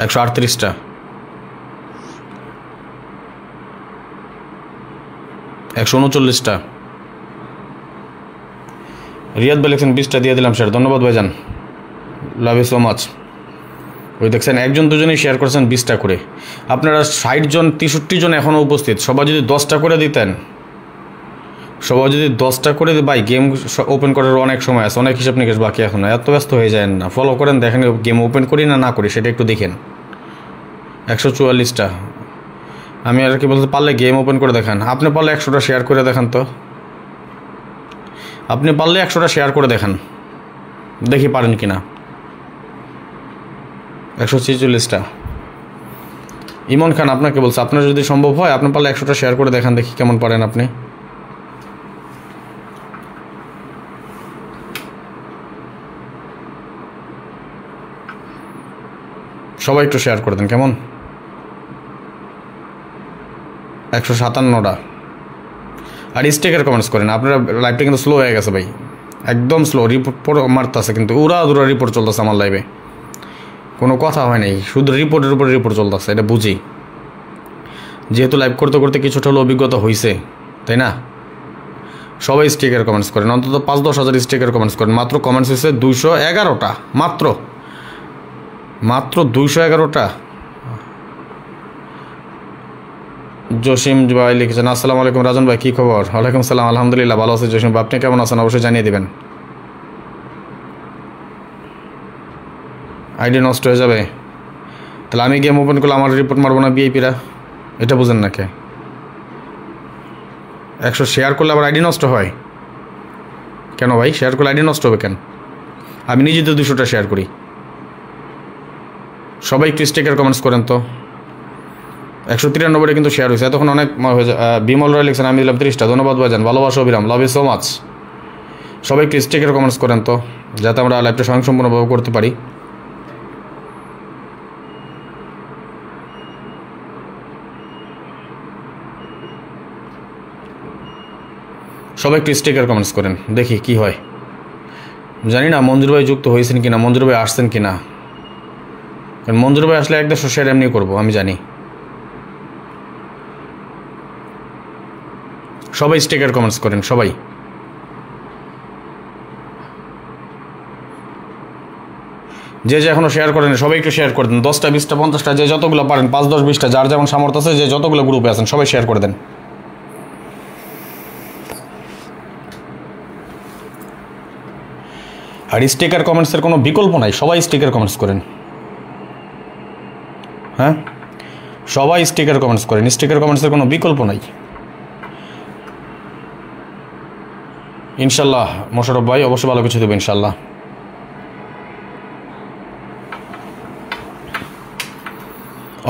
138টা 139টা রিয়াদ ভাই লেখছেন 20টা দিয়ে দিলাম শেয়ার ধন্যবাদ ভাইজান লাভ ইউ সো মাচ ওই দেখছেন একজন দুজনেই শেয়ার করেছেন 20টা করে আপনারা 60 জন 63 জন এখনও উপস্থিত সবাই যদি 10টা করে দিতেন সবাই যদি 10টা করে ভাই গেম ওপেন করার অনেক সময় আছে অনেক হিসাব নিকেশ বাকি এখন এত ব্যস্ত হয়ে যায় না ফলো করেন দেখেন গেম ওপেন করি না করি সেটা একটু দেখেন 144টা আমি আর কি বলতে পারলে গেম ওপেন করে দেখান আপনি পারলে 100টা শেয়ার করে দেখান তো আপনি পারলে 100টা শেয়ার করে দেখান দেখি পারেন কিনা 146টা ইমন খান আপনাকে বলছে আপনার যদি সম্ভব হয় আপনি পারলে 100টা শেয়ার করে দেখান দেখি কেমন পারেন আপনি সবাই একটু শেয়ার করে দেন কেমন 157টা আর স্টেকের কমেন্টস করেন আপনারা লাইভটা কিন্তু স্লো হয়ে গেছে ভাই একদম স্লো রিপোর্ট মারতেছে কিন্তু উড়া দুরা রিপোর্ট চলতেছে আমার লাইভে কোনো কথা হয় নাই শুধু রিপোর্টের উপরে রিপোর্ট চলতেছে এটা বুঝি যেহেতু লাইভ করতে করতে কিছুটা হলো অভিজ্ঞতা হয়েছে তাই না সবাই স্টিকার কমেন্টস করেন, অন্তত 5-10 হাজার স্টিকার কমেন্টস করেন। মাত্র কমেন্টস হয়েছে 211টা, মাত্র 211টা। জসিম ভাই লিখেছেন, আসসালামু আলাইকুম রাজন ভাই, কী খবর? ওয়ালাইকুম সালাম, আলহামদুলিল্লাহ ভালো আছি জসিম ভাই, আপনি কেমন আছেন? অবশ্যই জানিয়ে দেবেন। আইডি নষ্ট হয়ে যাবে, তাহলে আমি গেম ওপেন করলে আমার রিপোর্ট মারবো না ভিআইপিরা? এটা বুঝেন না কে? 100 শেয়ার করলে আবার আইডি নষ্ট হয় কেন ভাই? শেয়ার করলে আইডি নষ্ট হবে কেন? আমি নিজে তো 200টা শেয়ার করি। সবাই একটু স্টিকার কমেন্টস করেন তো। 193টা কিন্তু শেয়ার হয়েছে, এতক্ষণ অনেক হয়ে যায়। বিমল রায় লিখছেন, আমি দিলাম 30টা, ধন্যবাদ ভাইজান, ভালোবাসা অবিরাম, লাভ ইউ সো মাচ। সবাই একটু স্টিকার কমেন্টস করেন তো, যাতে আমরা লাইভটা স্বয়ংসম্পূর্ণভাবে করতে পারি। সবাই একটু স্টিকার কমেন্টস করেন, দেখি কি হয়। জানি না মঞ্জুর ভাই যুক্ত হয়েছেন কিনা, মঞ্জুর ভাই আসছেন কিনা, কারণ মঞ্জুর ভাই আসলে 150 শেয়ার এমনি করবো, আমি জানি। সবাই স্টিকার কমেন্টস করেন, সবাই। যে এখনও শেয়ার করেন সবাই একটু শেয়ার করে দেন, 10টা 20টা 50টা, যে যতগুলো পারেন, 5 10 20টা, যার যেমন সামর্থ্য আছে, যে যতগুলো গ্রুপে আছেন সবাই শেয়ার করে দেন। আর স্টিকার কমেন্টসের কোনো বিকল্প নাই, সবাই স্টিকার কমেন্টস করেন। হ্যাঁ, সবাই স্টিকার কমেন্টস করেন, স্টিকার কমেন্টসের কোনো বিকল্প নাই। ইনশাল্লাহ মোশারফ ভাই অবশ্যই ভালো কিছু দেবে ইনশাল্লাহ।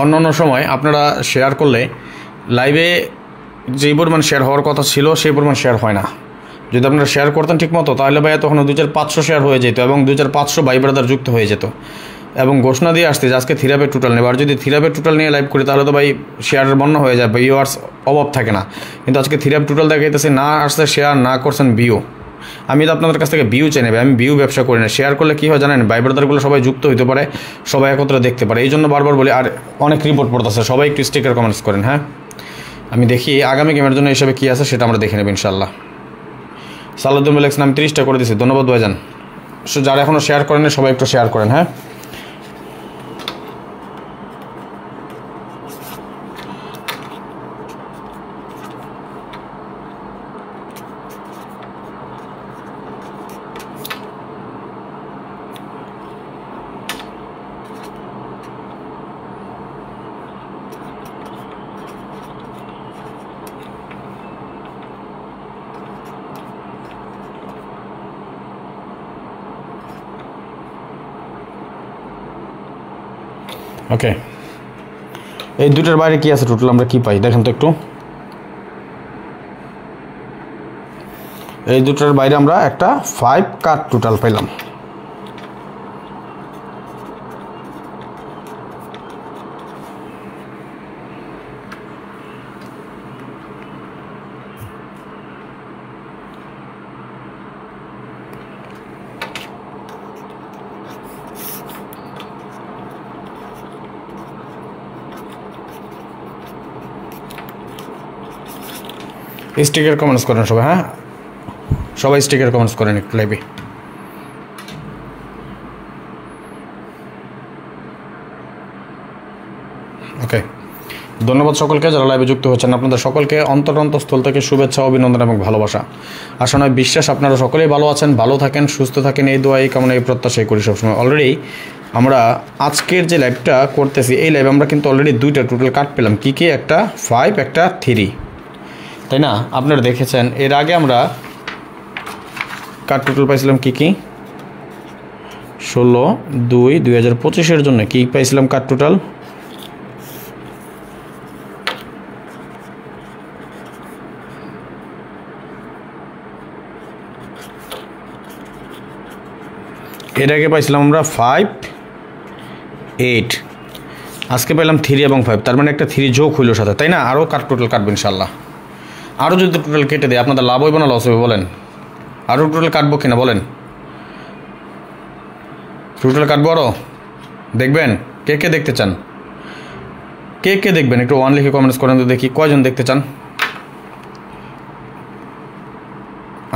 অন্য সময় আপনারা শেয়ার করলে লাইভে যেই পরিমাণ শেয়ার হওয়ার কথা ছিল সেই পরিমাণ শেয়ার হয় না। যদি আপনারা শেয়ার করতেন ঠিকমতো, তাহলে ভাই তখন 2500 শেয়ার হয়ে যেত এবং 2500 ভাই ব্রাদার যুক্ত হয়ে যেত, এবং ঘোষণা দিয়ে আসতে যে আজকে থিরাপের টোটাল নেবে। আর যদি থিরাপের টোটাল নিয়ে লাইভ করি তাহলে তো ভাই শেয়ারের বন্যা হয়ে যায়, ভিউয়ার্স অভাব থাকে না। কিন্তু আজকে থিরাপ টোটাল দেখাইতেছে, না আসছে শেয়ার, না করছেন ভিউ। আমি তো আপনাদের কাছ থেকে ভিউ চাই নেবে, আমি ভিউ ব্যবসা করি না। শেয়ার করলে কী হয় জানেন, ভাই ব্রাদারগুলো সবাই যুক্ত হইতে পারে, সবাই একত্রে দেখতে পারে, এই জন্য বারবার বলি। আর অনেক রিপোর্ট পড়তেছে, সবাই একটু স্টিকার কমেন্টস করেন। হ্যাঁ, আমি দেখি আগামী গেমের জন্য হিসাবে কী আছে সেটা আমরা দেখে নেব ইনশাল্লাহ। সালাউদ্দিন বলেছেন, আমি 30টা করে দিচ্ছি, ধন্যবাদ ভাইজান। যারা এখনও শেয়ার করেন সবাই একটু শেয়ার করেন। হ্যাঁ, ওকে, এই দুটোর বাইরে কি আছে টোটাল, আমরা কি পাই দেখেন তো একটু। এই দুটোর বাইরে আমরা একটা 5 কার্ড টোটাল পাইলাম। স্টিকার কমেন্টস করেন সবাই। হ্যাঁ, সবাই স্টিকার কমেন্টস করেন একটু লাইভে। ওকে, ধন্যবাদ সকলকে যারা লাইভে যুক্ত হচ্ছেন। আপনাদের সকলকে অন্তরস্থল থেকে শুভেচ্ছা, অভিনন্দন এবং ভালোবাসা। আশা নয় বিশ্বাস আপনারা সকলেই ভালো আছেন, ভালো থাকেন, সুস্থ থাকেন, এই দোয়া এই কামনা এই প্রত্যাশাই করি সবসময়। অলরেডি আমরা আজকের যে লাইভটা করতেছি, এই লাইভে আমরা কিন্তু অলরেডি 2টা টোটাল কার্ড পেলাম। কী কী? একটা 5, একটা 3, তাই না? আপনারা দেখেছেন এর আগে আমরা কার্ড টোটাল পাইছিলাম কী কী? 16/2/2025 জন্য কী পাইছিলাম কার্ড টোটাল? এর আগে পাইছিলাম আমরা 5, 8, আজকে পেলাম 3 এবং 5, তার মানে একটা 3 যোগ হইল সাথে, তাই না? আরও কার্ড টোটাল কাটবেন ইনশাল্লাহ। আরও যদি টোটাল কেটে দেয় আপনাদের লাভ হইব না লস হবে বলেন? আরও টোটাল কাটবো কিনা বলেন? টোটাল কাটবো আরও? দেখবেন? কে কে দেখতে চান? কে কে দেখবেন? একটু 1 লিখে কমেন্টস করেন তো দেখি কয়জন দেখতে চান।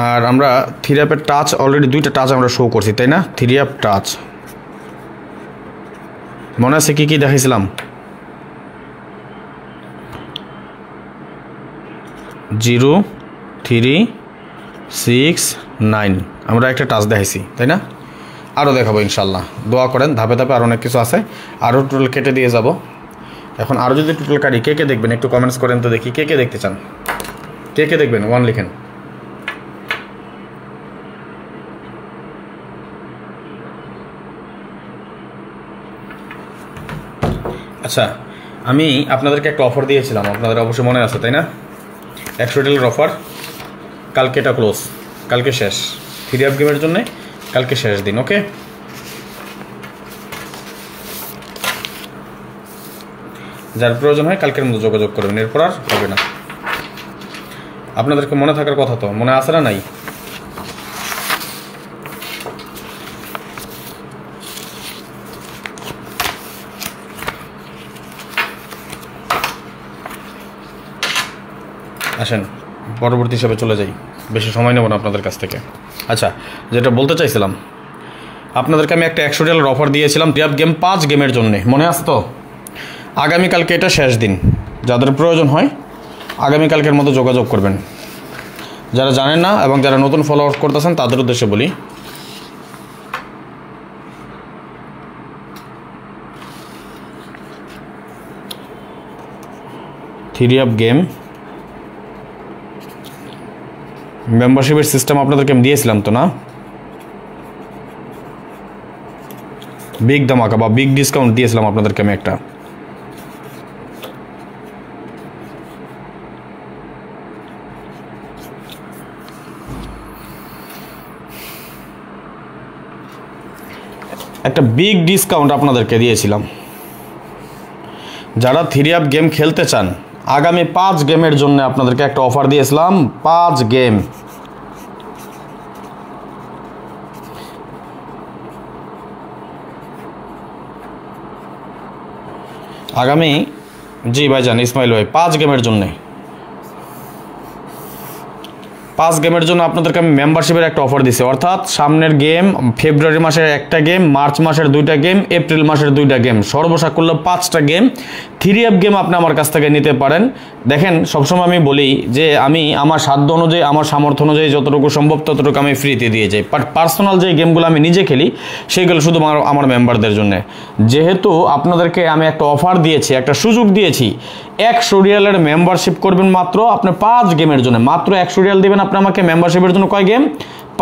আর আমরা থ্রি অ্যাপের টাচ অলরেডি 2টা টাচ আমরা শো করছি, তাই না? থ্রি অ্যাপ টাচ মনে আছে কী কী দেখাইছিলাম? 0 3 6 9 আমরা একটা টাচ দেখাইছি, তাই না? আরও দেখাবো ইনশাল্লাহ, দোয়া করেন। ধাপে ধাপে আরও অনেক কিছু আছে, আরও টোটাল কেটে দিয়ে যাব। এখন আরও যদি টোটাল কাটি, কে কে দেখবেন একটু কমেন্টস করেন তো দেখি, কে কে দেখতে চান, কে কে দেখবেন 1 লিখেন। আচ্ছা, আমি আপনাদেরকে একটা অফার দিয়েছিলাম, আপনাদের অবশ্যই মনে আছে, তাই না? 100 রিয়ালের অফার, কালকে এটা ক্লোজ, কালকে শেষ। থ্রি অ্যাপ গেমের জন্য কালকে শেষ দিন, ওকে? যার প্রয়োজন হয় কালকের মধ্যে যোগাযোগ করবেন, এরপর আর হবে না। আপনাদেরকে মনে থাকার কথা তো, মনে আছে না? নাই? আসেন পরবর্তী হিসাবে চলে যাই, বেশি সময় নেব না আপনাদের কাছ থেকে। আচ্ছা, যেটা বলতে চাইছিলাম, আপনাদেরকে আমি একটা 100 রিয়ালের অফার দিয়েছিলাম থ্রি অ্যাপ গেম 5 গেমের জন্যে, মনে আছে তো? আগামীকালকে এটা শেষ দিন, যাদের প্রয়োজন হয় আগামীকালকের মতো যোগাযোগ করবেন। যারা জানেন না এবং যারা নতুন ফলোয়ার করতেছেন তাদের উদ্দেশ্যে বলি, থ্রি অ্যাপ গেম মেম্বারশিপের সিস্টেম আপনাদেরকে আমি দিয়েছিলাম তো, না? বিগ ধামাকা বা বিগ ডিসকাউন্ট দিয়েছিলাম আপনাদেরকে আমি একটা। বিগ ডিসকাউন্ট আপনাদেরকে দিয়েছিলাম। যারা থ্রি অ্যাপ গেম খেলতে চান, আগামী 5 গেমের জন্য আপনাদেরকে একটা অফার দিয়েছিলাম, 5 গেম। আগামী, জি ভাইজান ইসমাইল ভাই, 5 গেমের জন্যে, 5 গেমের জন্য আপনাদেরকে আমি মেম্বারশিপের একটা অফার দিছি। অর্থাৎ সামনের গেম ফেব্রুয়ারি মাসের একটা গেম, মার্চ মাসের 2টা গেম, এপ্রিল মাসের 2টা গেম, সর্বসাকুল্য 5টা গেম থ্রি অ্যাপ গেম আপনি আমার কাছ থেকে নিতে পারেন। দেখেন, সবসময় আমি বলি যে আমি আমার সাধ্য অনুযায়ী, আমার সামর্থ্য অনুযায়ী যতটুকু সম্ভব ততটুকু আমি ফ্রিতে দিয়ে যাই। বাট পার্সোনাল যে গেমগুলো আমি নিজে খেলি সেইগুলো শুধু আমার মেম্বারদের জন্য। যেহেতু আপনাদেরকে আমি একটা অফার দিয়েছি, একটা সুযোগ দিয়েছি, 100 রিয়ালের মেম্বারশিপ করবেন মাত্র আপনি 5 গেমের জন্য, মাত্র 100 রিয়াল দেবেন আপনি আমাকে মেম্বারশিপের জন্য। কয় গেম?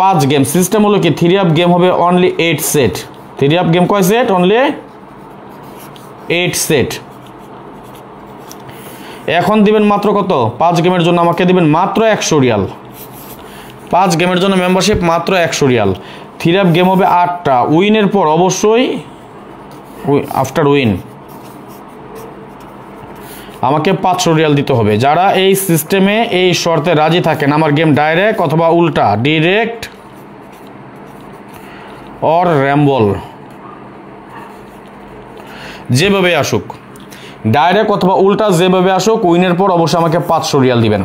5 গেম। সিস্টেম হলো কি, থ্রি অ্যাপ গেম হবে only 8 set. Three app game কয় সেট? Only 8 set. এখন দিবেন মাত্র কত? 5 গেমের জন্য আমাকে দিবেন মাত্র 100 রিয়াল। 5 গেমের জন্য মেম্বারশিপ মাত্র 100 রিয়াল। থ্রি অ্যাপ গেম হবে 8টা। উইনের পর অবশ্যই, আফটার উইন আমাকে 500 রিয়াল দিতে হবে। যারা এই সিস্টেমে এই শর্তে রাজি থাকেন, আমার গেম ডাইরেক্ট অথবা উল্টা, ডিরেক্ট অর র্যাম্বল, যেভাবে আসুক, ডাইরেক্ট অথবা উল্টা যেভাবে আসুক, উইনের পর অবশ্যই আমাকে 500 রিয়াল দিবেন।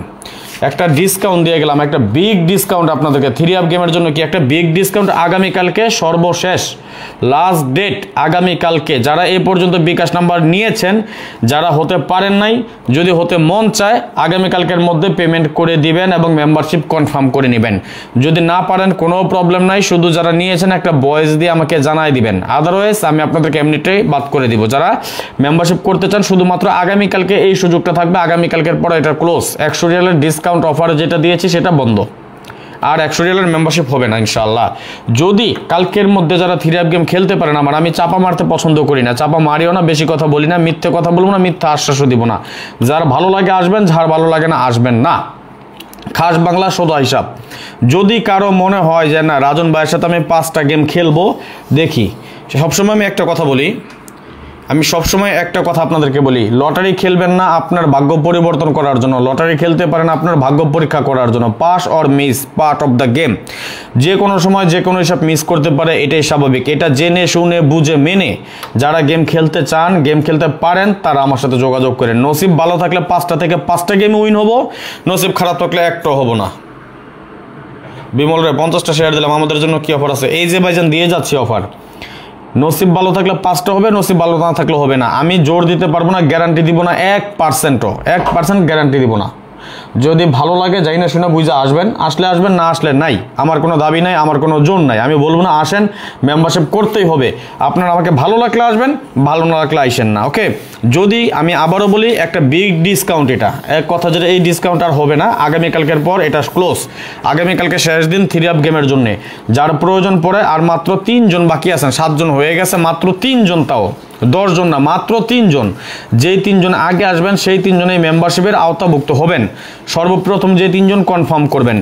একটা ডিসকাউন্ট দিয়ে গেলাম, একটা বিগ ডিসকাউন্ট আপনাদেরকে থ্রি অ্যাপ গেমের জন্য। কি একটা বিগ ডিসকাউন্ট? আগামীকালকে সর্বশেষ লাস্ট ডেট আগামীকালকে। যারা এই পর্যন্ত বিকাশ নাম্বার নিয়েছেন, যারা হতে পারেন নাই, যদি হতে মন চায় আগামীকালকের মধ্যে পেমেন্ট করে দিবেন এবং মেম্বারশিপ কনফার্ম করে নেবেন। যদি না পারেন কোনো প্রবলেম নাই, শুধু যারা নিয়েছেন একটা ভয়েস দিয়ে আমাকে জানাই দিবেন, আদারওয়াইজ আমি আপনাদেরকে এমনিতেই বাদ করে দিব। যারা মেম্বারশিপ করতে চান শুধুমাত্র আগামীকালকে এই সুযোগটা থাকবে, আগামীকালকের পরে এটা ক্লোজ। 100 রিয়ালের ডিসকাউন্ট অফার যেটা দিয়েছি সেটা বন্ধ, আর 100 রিয়ালের মেম্বারশিপ হবে না ইনশাআল্লাহ। যদি কালকের মধ্যে যারা থ্রি অ্যাপ গেম খেলতে পারেন, আমি চাপা মারতে পছন্দ করি না, চাপা মারিও না, বেশি কথা বলি না, মিথ্যে কথা বলবো না, মিথ্যা আশ্বাসও দিব না। যার ভালো লাগে আসবেন, যার ভালো লাগে না আসবেন না। খাস বাংলা সোজা হিসাব। যদি কারো মনে হয় যে না রাজন ভাইয়ের সাথে আমি 5টা গেম খেলবো, দেখি, সবসময় আমি একটা কথা বলি, আপনাদেরকে বলি, লটারি খেলবেন না আপনার ভাগ্য পরিবর্তন করার জন্য, লটারি খেলতে পারেন আপনার ভাগ্য পরীক্ষা করার জন্য। Pass or miss, part of the game. যে কোনো সময় যে কোনো হিসাব মিস করতে পারে, এটাই স্বাভাবিক। এটা জেনে শুনে বুঝে মেনে যারা গেম খেলতে চান, গেম খেলতে পারেন, তারা আমার সাথে যোগাযোগ করেন। নসিব ভালো থাকলে 5টা থেকে 5টা গেমে উইন হবো, নসিব খারাপ থাকলে একটাও হবো না। বিমল রে 50টা শেয়ার দিলাম। আমাদের জন্য কি অফার আছে? এই যে ভাইজান দিয়ে যাচ্ছি অফার, নসিব ভালো থাকলে 5টা হবে, নসিব ভালো না থাকলে হবে না। আমি জোর দিতে পারবো না, গ্যারান্টি দিব না 1% গ্যারান্টি দিব না। যদি ভালো লাগে যাই না শুনে বুঝে আসবেন, আসলে আসবেন, না আসলে নাই। আমার কোনো দাবি নাই, আমার কোনো জোর নাই। আমি বলবো না আসেন, মেম্বারশিপ করতেই হবে। আপনার আমাকে ভালো লাগলে আসবেন, ভালো না লাগলে আইসেন না। ওকে, যদি আমি আবারও বলি একটা বিগ ডিসকাউন্ট, এটা এক কথা যেটা এই ডিসকাউন্ট আর হবে না। আগামীকালকের পর এটা ক্লোজ। আগামীকালকে শেষ দিন 3 গেমের জন্য। যার প্রয়োজন পড়ে আর মাত্র 3 জন বাকি আছেন, 7 জন হয়ে গেছে, মাত্র 3 জন, তাও 10 জন না, মাত্র 3 জন। যেই 3 জন আগে আসবেন সেই 3 জনেই মেম্বারশিপের আওতাভুক্ত হবেন। সর্বপ্রথম যে 3 জন কনফার্ম করবেন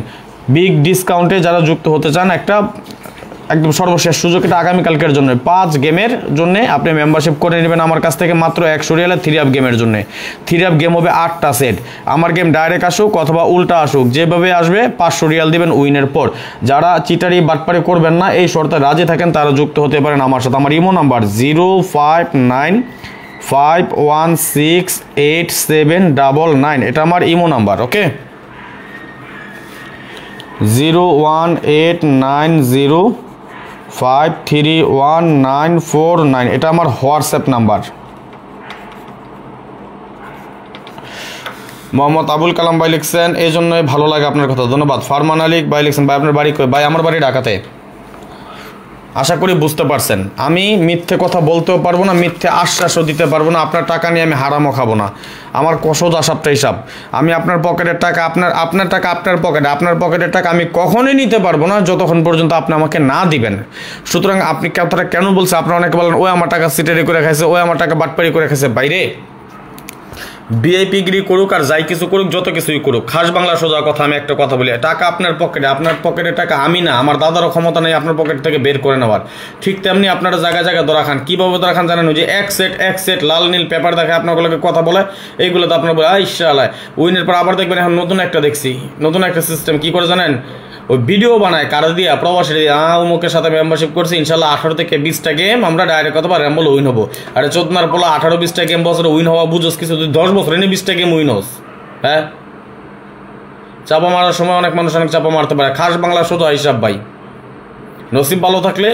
বিগ ডিসকাউন্টে যারা যুক্ত হতে চান, একটা একদম সর্বশেষ সুযোগ, এটা আগামীকালকের জন্য। 5 গেমের জন্য আপনি মেম্বারশিপ করে নেবেন আমার কাছ থেকে মাত্র 100 রিয়ালে 3 গেমের জন্য। 3 গেম হবে 8টা সেট। আমার গেম ডাইরেক্ট আসুক অথবা উল্টা আসুক, যেভাবে আসবে 500 রিয়াল দিবেন উইনের পর। যারা চিটারি বাটপারি করবেন না, এই শর্তে রাজি থাকেন, তারা যুক্ত হতে পারেন আমার সাথে। আমার ইমো নাম্বার 05951687799, এটা আমার ইমো নাম্বার। ওকে, 01890531949, এটা আমার হোয়াটসঅ্যাপ নাম্বার। মোহাম্মদ আবুল কালাম ভাই লিখছেন, এই জন্যই ভালো লাগে আপনার কথা, ধন্যবাদ। ফারমান আলিক ভাই লিখছেন, ভাই আপনার বাড়ি কই? ভাই আমার বাড়ি ঢাকাতে। আশা করি বুঝতে পারছেন। আমি মিথ্যে কথা বলতেও পারবো না, মিথ্যে আশ্বাসও দিতে পারবো না। আপনার টাকা নিয়ে আমি হারামও খাবো না। আমার সোজা সাপটা হিসাব। আমি আপনার পকেটের টাকা, আপনার টাকা আপনার পকেটে, আপনার পকেটের টাকা আমি কখনোই নিতে পারবো না যতক্ষণ পর্যন্ত আপনি আমাকে না দিবেন। সুতরাং আপনি কথাটা কেন বলছেন? আপনারা অনেকে বলেন ওই আমার টাকা সিটারি করে খাইছে, ওই আমার টাকা বাটপারি করে খাইছে। বাইরে ভিআইপিগিরি করুক আর যাই কিছু করুক, যত কিছুই করুক, খাস বাংলা সোজা কথা আমি একটা কথা বলি, টাকা আপনার পকেটে, আপনার পকেটের টাকা আমি না, আমার দাদারও ক্ষমতা নেই আপনার পকেট থেকে বের করে নেওয়ার। ঠিক তেমনি আপনারা জায়গায় জায়গায় ধরা খান। কীভাবে ধরা খান জানেন? যে এক সেট লাল নীল পেপার দেখে আপনাগুলোকে কথা বলে, এইগুলো তো আপনার বলে ইনশাআল্লাহ উইনের পর আবার দেখবেন। এখন নতুন একটা দেখছি, নতুন একটা সিস্টেম কী করে জানেন? ওই ভিডিও বানায় কারো দিয়া, প্রবাসী দিয়া, অমুকের সাথে মেম্বারশিপ করছি, ইনশাল্লাহ 18 থেকে 20টা গেম আমরা ডাইরেক্ট অথবা র্যাম্বল উইন হবো। আরে 14 পোলা 18-20টা গেম বছরে উইন হওয়া বুঝোস কিছু? তুই 10 বছর এনে 20টা গেম উইন হোস? হ্যাঁ, চাপা মারার সময় অনেক মানুষ অনেক চাপা মারতে পারে। খাস বাংলা শুধু হিসাব ভাই। নসিব ভালো থাকলে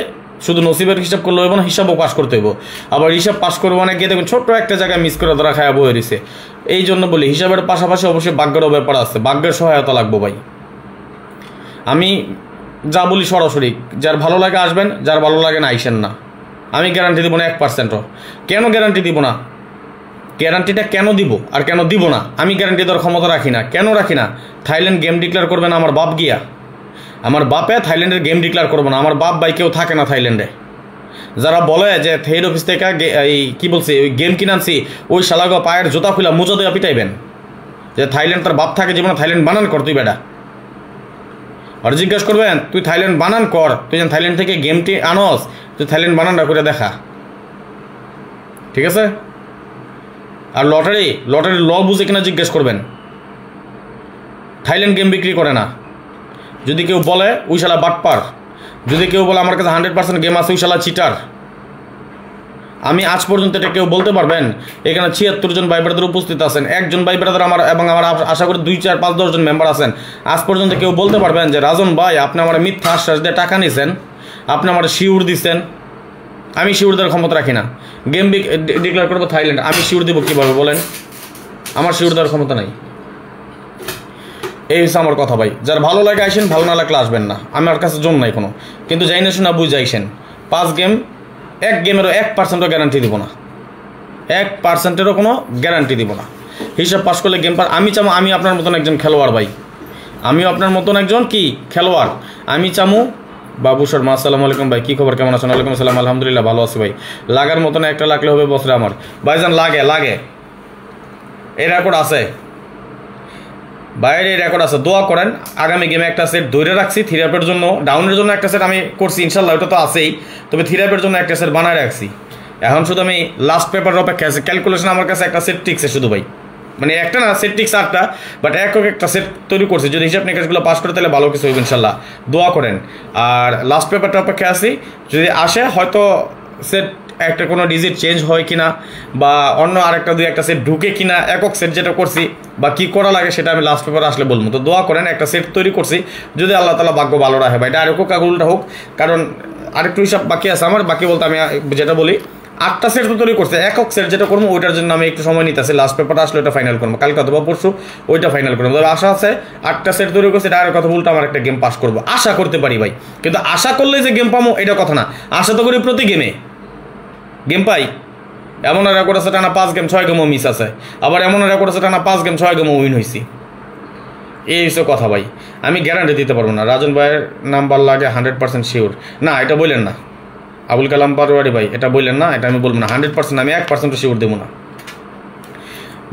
শুধু নসিবের হিসাব করলে হইব না, হিসাবও পাস করতে হইব। আবার হিসাব পাস করবো অনেক গিয়ে দেখবেন ছোট্ট একটা জায়গায় মিস করে ধরা খায়া বয়ে দিছে। এই জন্য বলি হিসাবের পাশাপাশি অবশ্যই ভাগ্যেরও ব্যাপার আছে, ভাগ্যের সহায়তা লাগবো ভাই। আমি যা বলি সরাসরি, যার ভালো লাগে আসবেন, যার ভালো লাগে না আইসেন না। আমি গ্যারান্টি দিব না 1%ও। কেন গ্যারান্টি দিব না? গ্যারান্টিটা কেন দিব আর কেন দিব না? আমি গ্যারান্টি দেওয়ার ক্ষমতা রাখি না। কেন রাখি না? থাইল্যান্ড গেম ডিক্লেয়ার করবে না আমার বাপ গিয়া? আমার বাপে থাইল্যান্ডের গেম ডিক্লেয়ার করবো না। আমার বাপ ভাই কেউ থাকে না থাইল্যান্ডে। যারা বলে যে হেড অফিস থেকে এই কী বলছে ওই গেম কিনানছি, ওই শালাগো পায়ের জুতা খুলা মোজা দেওয়া পিটাইবেন যে থাইল্যান্ড তার বাপ থাকে জীবনে থাইল্যান্ড বানান কর তুই বেটা। আর জিজ্ঞেস করবেন তুই থাইল্যান্ড বানান কর, তুই যেন থাইল্যান্ড থেকে গেমটি আনস, তুই থাইল্যান্ড বানানটা করে দেখা, ঠিক আছে? আর লটারি ল বুঝে কিনা জিজ্ঞেস করবেন। থাইল্যান্ড গেম বিক্রি করে না। যদি কেউ বলে ওই শালা বাটপার, যদি কেউ বলে আমার কাছে 100% গেম আছে ওই শালা চিটার। আমি আজ পর্যন্ত এটা কেউ বলতে পারবেন? এখানে 76 জন ভাই ব্রাদার উপস্থিত আছেন, একজন ভাই ব্রাদার আমার এবং আমার আশা করি 2, 4, 5, 10 জন মেম্বার আছেন। আজ পর্যন্ত কেউ বলতে পারবেন যে রাজন ভাই আপনি আমার মিথ্যা আশ্বাস দিয়ে টাকা নিয়েছেন, আপনি আমার শিউর দিচ্ছেন? আমি শিউর দেওয়ার ক্ষমতা রাখি না। গেম ডিক্লেয়ার করবো থাইল্যান্ড, আমি শিউর দেবো কীভাবে বলেন? আমার শিউর দেওয়ার ক্ষমতা নাই। এই হচ্ছে আমার কথা ভাই। যার ভালো লাগে আইসেন, ভালো না লাগলে আসবেন না। আমার কাছে জোন নাই কোনো, কিন্তু যাই না শোনা বুঝে আইসেন। 5 গেম, এক গেমেরও 1%ও গ্যারান্টি দিব না, 1%এরও কোনো গ্যারান্টি দিব না। হিসাব পাস করলে গেম পাস। আমি চামো আমি আপনার মতন একজন খেলোয়াড় ভাই, আমিও আপনার মতন একজন কি খেলোয়াড়। আমি চামু বাবু শর্মা, আসসালামু আলাইকুম ভাই, কী খবর, কেমন আছেন? ওয়ালাইকুম আসসালাম, আলহামদুলিল্লাহ ভালো আছি ভাই। লাগার মতন একটা লাগলে হবে বছরে আমার ভাইজান। লাগে এই রেকর্ড আছে বাইরে, রেকর্ড আছে। দোয়া করেন আগামী গেমে একটা সেট ধরে রাখছি থিরাপের জন্য, ডাউনের জন্য একটা সেট আমি করছি ইনশাল্লাহ, ওটা তো আছেই। তবে থিরাপের জন্য একটা সেট বানায় রাখছি। এখন শুধু আমি লাস্ট পেপারের অপেক্ষা আছে। ক্যালকুলেশন আমার কাছে একটা সেট টিকছে শুধু ভাই, মানে একটা না সেট টিকছে 8টা, বাট একটা সেট তৈরি করছি। যদি হিসাব নিকাশগুলো পাস করে তাহলে ভালো কিছু হইব ইনশাল্লাহ। দোয়া করেন। আর লাস্ট পেপারটা অপেক্ষা আছি, যদি আসে হয়তো সেট একটা কোনো ডিজিট চেঞ্জ হয় কিনা বা অন্য আরেকটা দুই একটা সেট ঢুকে কিনা, একক সেট যেটা করছি বা কি করা লাগে সেটা আমি লাস্ট পেপার আসলে বলবো। তো দোয়া করেন একটা সেট তৈরি করছি, যদি আল্লাহ তাআলা ভাগ্য ভালো রাখে ভাই, এটা আরেকও কাগুলটা হোক, কারণ আরেকটু হিসাব বাকি আছে আমার। বাকি বলতে আমি যেটা বলি 8টা সেট তো তৈরি করছে, একক সেট যেটা করবো ওইটার জন্য আমি একটু সময় নিতে আছি, লাস্ট পেপারটা আসলে ওইটা ফাইনাল করবো, কালকে অথবা পরশু ওইটা ফাইনাল করবো। তবে আশা আছে 8টা সেট তৈরি করছে, এটা আর কথা বলতে আমার একটা গেম পাস করবো, আশা করতে পারি ভাই। কিন্তু আশা করলে যে গেম পাবো এটা কথা না, আশা তো করি প্রতি গেমে গেম পাই। এমন রেকর্ড আছে টানা 5 গেম 6 গেমও মিস আছে, আবার এমন রেকর্ড আছে টানা 5 গেম 6 গেমও উইন হয়েছি। এই হচ্ছে কথা ভাই, আমি গ্যারান্টি দিতে পারবো না রাজন ভাইয়ের নাম্বার লাগে 100% শিওর না, এটা বললেন না আবুল কালাম পারোয়ারি ভাই, এটা বললেন না, এটা আমি বলবো না 100%, আমি 1% শিওর দেবো না।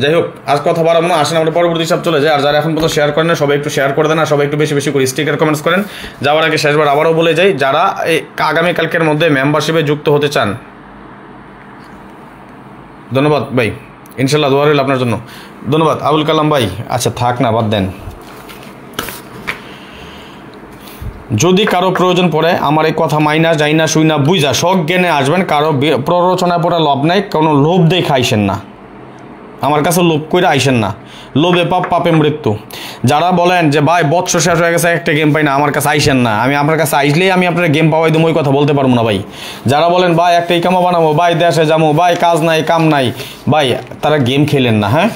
যাই হোক, আজ কথা বাড়াবো না, আসেন আমরা পরবর্তী সব চলে যায়। আর যারা এখন পর্যন্ত শেয়ার করেন না সবাই একটু শেয়ার করে দেন, আর সবাই একটু বেশি বেশি করে স্টিকার কমেন্টস করেন। যাওয়ার আগে শেষবার আবারও বলে যাই, যারা এই আগামীকালকের মধ্যে মেম্বারশিপে যুক্ত হতে চান, ধন্যবাদ ভাই, ইনশাল্লাহ দোয়া রইল আপনার জন্য, ধন্যবাদ আবুল কালাম ভাই। আচ্ছা থাক না, বাদ দেন। যদি কারো প্রয়োজন পড়ে আমার এই কথা মাইনা যাই না শুই না বুঝা শখ জ্ঞানে আসবেন, কারো প্ররোচনা পড়া লাভ নাই, কোনো লোভ দেখে আইসেন না, আমার কাছে লোভ করে আইসেন না, লোভে পাপ পাপে মৃত্যু। যারা বলেন যে ভাই বৎসর শেষ হয়ে গেছে একটা গেম পাই না, আমার কাছে আইসেন না, আমি আপনার কাছে আইসলেই আমি আপনার গেম পাওয়াই দেবো, ওই কথা বলতে পারবো না ভাই। যারা বলেন ভাই একটা ইকামা বানাবো, ভাই দেশে যাবো, ভাই কাজ নাই কাম নাই, ভাই তারা গেম খেলেন না। হ্যাঁ,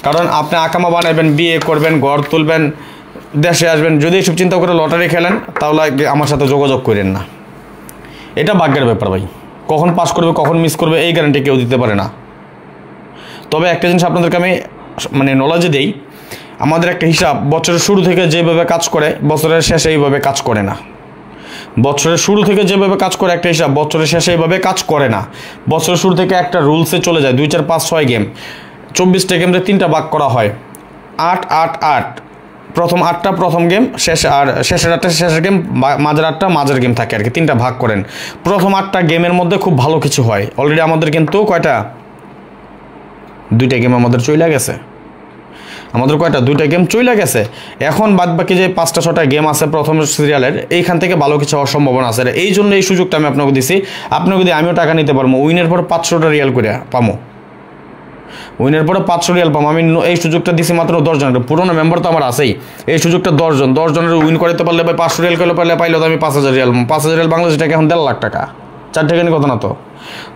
কারণ আপনি আকামা বানাবেন, বিয়ে করবেন, ঘর তুলবেন, দেশে আসবেন, যদি এসব চিন্তা করে লটারি খেলেন তাহলে আমার সাথে যোগাযোগ করেন না, এটা ভাগ্যের ব্যাপার ভাই। কখন পাস করবে কখন মিস করবে এই গ্যারান্টি কেউ দিতে পারে না। তবে একটা জিনিস আপনাদেরকে আমি নলেজে দেই, আমাদের একটা হিসাব বছরের শুরু থেকে যেভাবে কাজ করে বছরের শেষে এইভাবে কাজ করে না। বছরের শুরু থেকে যেভাবে কাজ করে একটা হিসাব বছরের শেষে এইভাবে কাজ করে না। বছরের শুরু থেকে একটা রুলসে চলে যায়, 2 4 5 6 গেম, 24টা গেমে 3টা ভাগ করা হয়, 8 8 8, প্রথম 8টা প্রথম গেম, আর শেষের 8টা শেষের গেম, মাঝের 8টা মাঝের গেম থাকে আর কি, 3টা ভাগ করেন। প্রথম 8টা গেমের মধ্যে খুব ভালো কিছু হয়, অলরেডি আমাদের কিন্তু কয়টা 2টা গেম আমাদের চলে গেছে, আমাদের কয়টা 2টা গেম চলে গেছে। এখন বাদ বাকি যে 5টা 6টা গেম আছে প্রথম সিরিয়ালের, এইখান থেকে ভালো কিছু হওয়ার সম্ভাবনা আছে। এই জন্য এই সুযোগটা আমি আপনাকে দিছি, আপনাকে যদি আমিও টাকা নিতে পারবো, উইনের পর 500টা রিয়াল করে পাবো, উইনের পরে 500 রিয়াল পাবো। আমি এই সুযোগটা দিছি মাত্র 10 জনের, পুরোনো মেম্বার তো আমার আছেই, এই সুযোগটা 10 জনের উইন করতে পারলে ভাই 500 রিয়াল করে পাইলে তো আমি 5000 রিয়াল, 5000 রিয়াল বাংলাদেশ টাকা এখন 1.5 লাখ টাকা, 4 টাকা নিয়ে কথা না। তো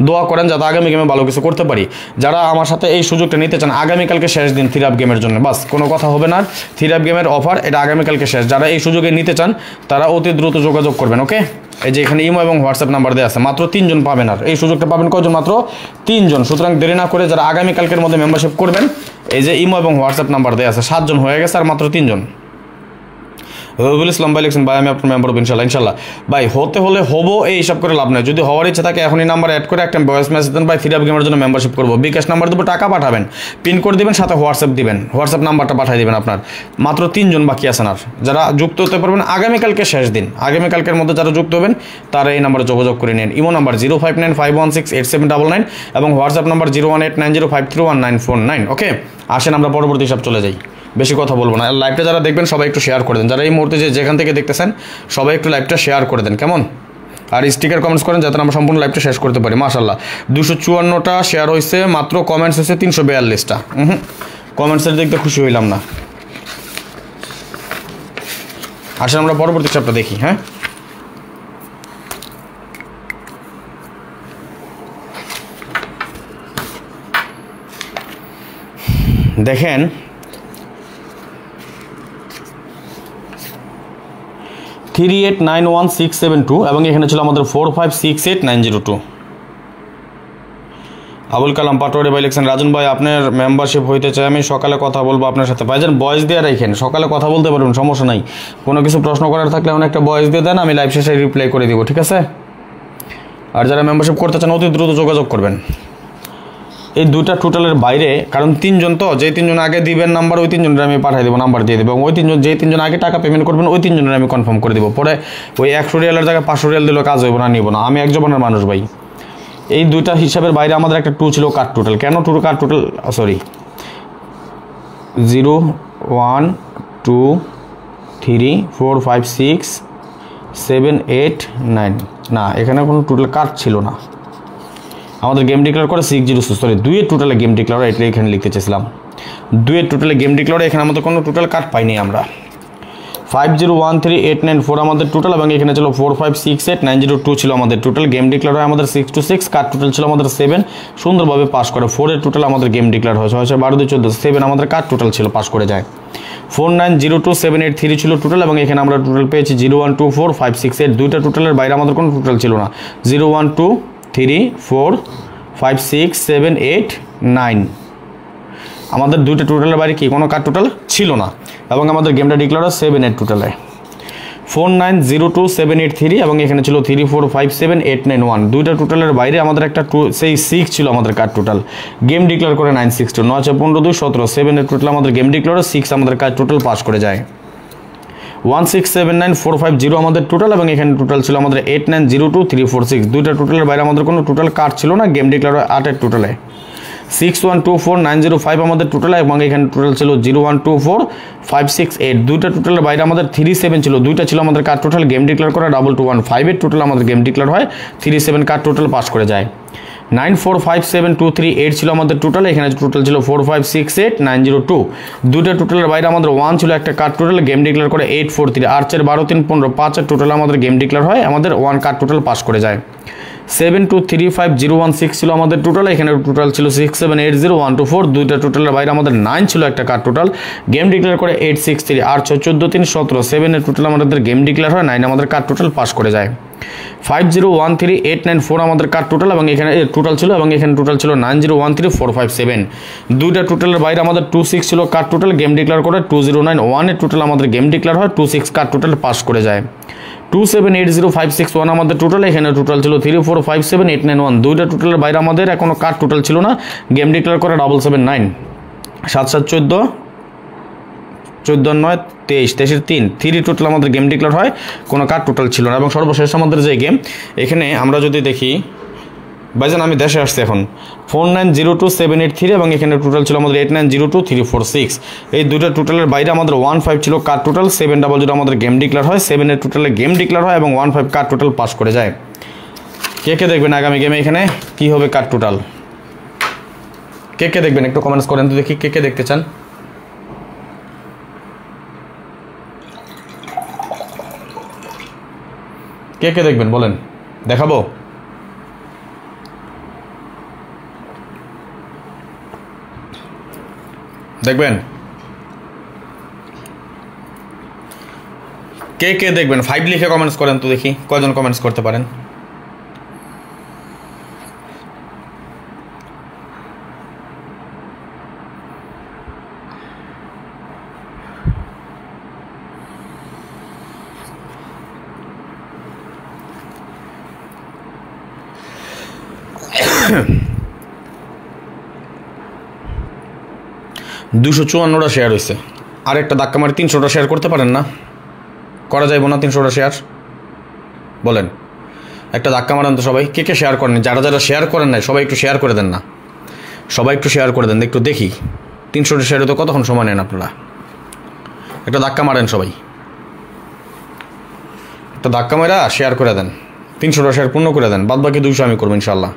দোয়া করেন যাতে আগামী গেমে ভালো কিছু করতে পারি। যারা আমার সাথে এই সুযোগটা নিতে চান, আগামীকালকে শেষ দিন থিরাপ গেমের জন্য, বাস কোনো কথা হবে না, থিরাপ গেমের অফার এটা আগামীকালকে শেষ। যারা এই সুযোগে নিতে চান তারা অতি দ্রুত যোগাযোগ করবেন। ওকে, এই যে এখানে ইমো এবং হোয়াটসঅ্যাপ নাম্বার দেওয়া আছে, মাত্র 3 জন পাবেন, আর এই সুযোগটা পাবেন কয়জন? মাত্র 3 জন। সুতরাং দেরি না করে যারা আগামীকালকের মধ্যে মেম্বারশিপ করবেন, এই যে ইমো এবং হোয়াটসঅ্যাপ নাম্বার দেওয়া আছে, 7 জন হয়ে গেছে আর মাত্র 3 জন। রবিউল ইসলাম ভাই লিখছেন ভাই আমি আপনার মেম্বার হবো ইনশাল্লাহ ভাই, হতে হলে হবো এই হিসাব করে লাভ নেই। যদি হওয়ার ইচ্ছা থাকে এখনই নাম্বার অ্যাড করে একটা ভয়েস মেসেজ দেন ভাই থিরাপ গেমের জন্য মেম্বারশিপ করবো, বিকাশ নাম্বার দেবো, টাকা পাঠাবেন, পিন কোড দিবেন, সাথে হোয়াটসঅ্যাপ দিবেন, হোয়াটসঅ্যাপ নাম্বারটা পাঠিয়ে দেবেন আপনার। মাত্র 3 জন বাকি আছেন, আর যারা যুক্ত হতে পারবেন আগামীকালকে শেষ দিন, আগামীকালকের মধ্যে যারা যুক্ত হবেন তারা এই নাম্বারে যোগাযোগ করে নিন। ইমো নাম্বার 0595168799 এবং হোয়াটসঅ্যাপ নাম্বার 01890531949। ওকে, আসেন আমরা পরবর্তী হিসাব চলে যাই, বেশি কথা বলবো না। লাইভটা যারা দেখবেন সবাই একটু শেয়ার করে দেন, যারা এই মুহূর্তে যেখান থেকে দেখতেছেন সবাই একটু লাইভটা শেয়ার করে দেন, কেমন? আর স্টিকার কমেন্টস করেন যাতে আমরা সম্পূর্ণ লাইভটা শেষ করতে পারি। মাশাআল্লাহ 254টা শেয়ার হয়েছে, মাত্র কমেন্টস হয়েছে 342টা। কমেন্টসের দিক দিয়ে খুশি হইলাম না। আসেন আমরা পরবর্তী হিসাবটা দেখি। হ্যাঁ, দেখেন থ্রি 3891672 এবং এখানে ছিল আমাদের 4568902। আবুল কালাম পাটোয়ারি ভাই লিখছেন রাজন ভাই আপনার মেম্বারশিপ হইতে চাই, আমি সকালে কথা বলবো আপনার সাথে। ভাইজান ভয়েস দিয়ে রাখেন, সকালে কথা বলতে পারবেন, সমস্যা নাই। কোনো কিছু প্রশ্ন করার থাকলে অনেক একটা ভয়েস দিয়ে দেন, আমি লাইভ শেষে রিপ্লাই করে দিব, ঠিক আছে? আর যারা মেম্বারশিপ করতে চান অতি দ্রুত যোগাযোগ করবেন। এই 2টা টোটালের বাইরে, কারণ 3 জন তো, যে 3 জন আগে দিবেন নাম্বার ওই 3 জনের আমি পাঠিয়ে দেবো, নাম্বার দিয়ে দেবো, এবং ওই 3 জন যে 3 জন আগে টাকা পেমেন্ট করবেন ওই 3 জনের আমি কনফার্ম করে দেবো। পরে ওই 100 রিয়ালের জায়গায় 500 রিয়াল দিলেও কাজ হইব না, নিব না, আমি এক জবানের মানুষ ভাই। এই 2টা হিসাবের বাইরে আমাদের একটা 2 ছিল কার্ড টোটাল। কেন 2 কার্ড টোটাল? সরি 0 1 2 3 4 5 6 7 8 9, না এখানে কোনো টোটাল কার্ড ছিল না, আমাদের গেম ডিক্লেয়ার করে 606, সরি 2-এর টোটালে গেম ডিক্লেয়ার, এটা এখানে লিখতে চেয়েছিলাম 2-এর টোটালে গেম ডিক্লেয়ার। এখানে আমাদের কোনো টোটাল কার্ড পাইনি আমরা। 501389 আমাদের টোটাল, এবং এখানে ছিল 4568902 ছিল আমাদের টোটাল। গেম ডিক্লেয়ার হয় আমাদের 626, কার্ড টোটাল ছিল আমাদের 7, সুন্দরভাবে পাস করে। 4-এর টোটাল আমাদের গেম ডিক্লেয়ার হয়েছে 12-14, 7 আমাদের কার্ড টোটাল ছিল, পাস করে যায়। 4902783 ছিল টোটাল, এবং এখানে আমরা টোটাল পেয়েছি 0124568, দুইটা টোটালের বাইরে আমাদের কোনো টোটাল ছিল না। 012345678 আমাদের দুইটা টোটালের বাইরে কি কোনো কার্ড টোটাল ছিল না, এবং আমাদের গেমটা ডিক্লেয়ার হয় 7-এর টোটালে। 4902783, এবং এখানে ছিল 3457891, দুইটা টোটালের বাইরে আমাদের একটা সেই 6 ছিল আমাদের কার্ড টোটাল। গেম ডিক্লেয়ার করে 962, 9-15-2-17, 7-এর টোটাল আমাদের গেম ডিক্লেয়ার 6 আমাদের কার্ড টোটাল পাস করে যায়। 1679450 আমাদের টোটাল, এবং এখানে টোটাল ছিল আমাদের 8902346, দুইটা টোটালের বাইরে আমাদের কোনো টোটাল কার্ড ছিল না। গেম ডিক্লেয়ার 8-এর টোটালে। 61249005 আমাদের টোটাল, এবং এখানে টোটাল ছিল 0124568, দুইটা টোটালের বাইরে আমাদের 37 ছিল, দুইটা ছিল আমাদের কার্ড টোটাল। গেম ডিক্লেয়ার করা 2215-এর টোটাল আমাদের গেম ডিক্লেয়ার হয় 37, কার্ড টোটাল পাস করে যায়। 945723 ছিল আমাদের টোটাল, এখানে টোটাল ছিল 4568902, দুইটা টোটালের বাইরে আমাদের 1 ছিল একটা কার্ড টোটাল। গেম ডিক্লেয়ার করে 843, 8-4-12-3-15, 5-এর টোটাল আমাদের গেম ডিক্লেয়ার হয়, আমাদের 1 কার্ড টোটাল পাস করে যায়। 7235016 ছিল আমাদের টোটাল, এখানে টোটাল ছিল 6780124, দুইটা টোটালের বাইরে আমাদের 9 ছিল একটা কার্ড টোটাল। গেম ডিক্লেয়ার করে 863, 8-6-14-3-17, 7-এর টোটাল আমাদের গেম ডিক্লেয়ার হয় 9 আমাদের কার্ড টোটাল পাস করে যায়। 5013894 আমাদের কার্ড টোটাল, এবং এখানে টোটাল ছিল, এবং এখানে টোটাল ছিল 9013457, দুইটা টোটালের বাইরে আমাদের 26 ছিল কার্ড টোটাল। গেম ডিক্লেয়ার করে 2091-এর টোটাল আমাদের গেম ডিক্লেয়ার হয় 26, কার্ড টোটাল পাস করে যায়। 2780561 আমাদের টোটাল, এখানে টোটাল ছিল 3457891, দুইটা টোটালের বাইরে আমাদের এখনো কার্ড টোটাল ছিল না। গেম ডিক্লেয়ার করে 779, 7-7-14, 14-9-23, 23-এর 3 টোটাল আমাদের গেম ডিক্লেয়ার হয়, কোনো কার্ড টোটাল ছিল না। এবং সর্বশেষ আমাদের যে গেম, এখানে আমরা যদি দেখি ভাইজান আমি দেশে আসছি এখন, 4902783, এবং এখানে টোটাল ছিল আমাদের 8902346, এই দুইটা টোটালের বাইরে আমাদের 15 ছিল কার্ড টোটাল। 700 আমাদের গেম ডিক্লেয়ার হয়, 7-এর টোটালে গেম ডিক্লেয়ার হয়, এবং 15 কার্ড টোটাল পাস করে যায়। কে কে দেখবেন আগামী গেমে এখানে কি হবে কার্ড টোটাল, কে কে দেখবেন একটু কমেন্টস করেন তো দেখি কে কে দেখতে চান। কে কে দেখবেন বলেন, দেখাবো? দেখবেন কে কে দেখবেন 5 লিখে কমেন্টস করেন তো দেখি কয়জন কমেন্টস করতে পারেন। $254টা শেয়ার হয়েছে, আর একটা ধাক্কা মারি 300টা শেয়ার করতে পারেন না? করা যাইব না 300টা শেয়ার? বলেন, একটা ধাক্কা মারেন তো সবাই। কে কে শেয়ার করেন? যারা যারা শেয়ার করেন নাই সবাই একটু শেয়ার করে দেন না, সবাই একটু শেয়ার করে দেন, একটু দেখি 300টা শেয়ারে তো কতক্ষণ সময় নেন আপনারা। একটা ধাক্কা মারেন সবাই, একটা ধাক্কা মারা শেয়ার করে দেন, 300টা শেয়ার পূর্ণ করে দেন, বাদ বাকি 200 আমি করবো ইনশাল্লাহ।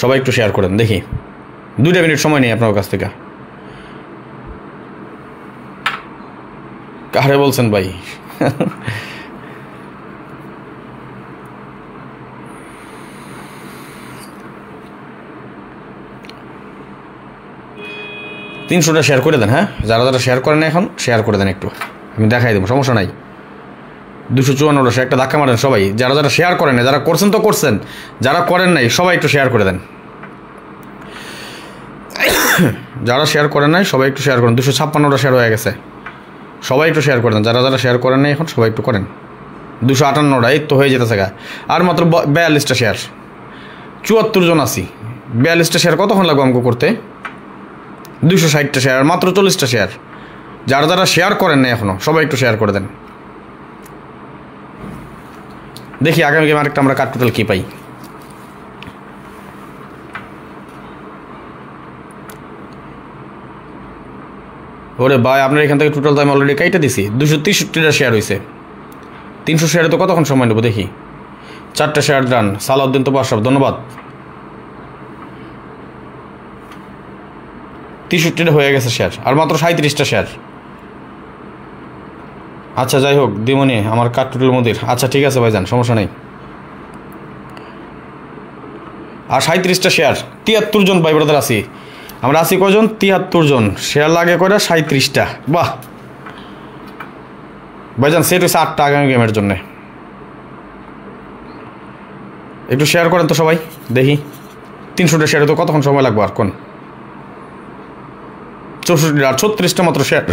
সবাই একটু শেয়ার করেন দেখি, 2 মিনিট সময় নেই আপনার কাছ থেকে। কারে বলছেন ভাই? $300টা শেয়ার করে দেন। হ্যাঁ, যারা যারা শেয়ার করেন এখন শেয়ার করে দেন, একটু আমি দেখাই দেবো, সমস্যা নাই। 254টা শেয়ার, একটা ধাক্কা মারেন সবাই। যারা যারা শেয়ার করেন নাই, যারা করছেন তো করছেন, যারা করেন নাই সবাই একটু শেয়ার করে দেন। যারা শেয়ার করেন নাই সবাই একটু শেয়ার করেন। 256টা শেয়ার হয়ে গেছে, সবাই একটু শেয়ার করে দেন। যারা যারা শেয়ার করেন নাই এখন সবাই একটু করেন। 258টা এই তো হয়ে যেতেছে গা, আর মাত্র 42টা শেয়ার, 74 জন আছি। 42টা শেয়ার কতক্ষণ লাগবে আমাকে করতে? 260টা শেয়ার, মাত্র 40টা শেয়ার। যারা যারা শেয়ার করেন নাই এখনো সবাই একটু শেয়ার করে দেন। দেখি আগামী গেমে আরেকটা আমরা কার্ড টোটাল কী পাই। ওরে ভাই আপনার এখান থেকে টোটাল আমি অলরেডি কাইটা দিছি 263টা শেয়ার হয়েছে। 300 শেয়ারে তো কতক্ষণ সময় নেবো দেখি। 4টা শেয়ার ডান। সালাউদ্দিন তো আশরাফ ধন্যবাদ। 63টা হয়ে গেছে শেয়ার, আর মাত্র 37টা শেয়ার। আচ্ছা যাই হোক দিমনি আমার কাঠটুটুল মন্দির। আচ্ছা ঠিক আছে ভাইজান, সমস্যা নেই। আর 37টা শেয়ার, 73 জন ভাই ব্রাদার আছি আমরা। আছি কজন? 73 জন। শেয়ার লাগে করে 37টা। বাহ ভাইজান, সেট হয়েছে 8টা আগামী গেমের জন্যে। একটু শেয়ার করেন তো সবাই দেখি। 300টা শেয়ারে তো কতক্ষণ সময় লাগবে আর কোন? 64 আর 36টা মাত্র শেয়ার।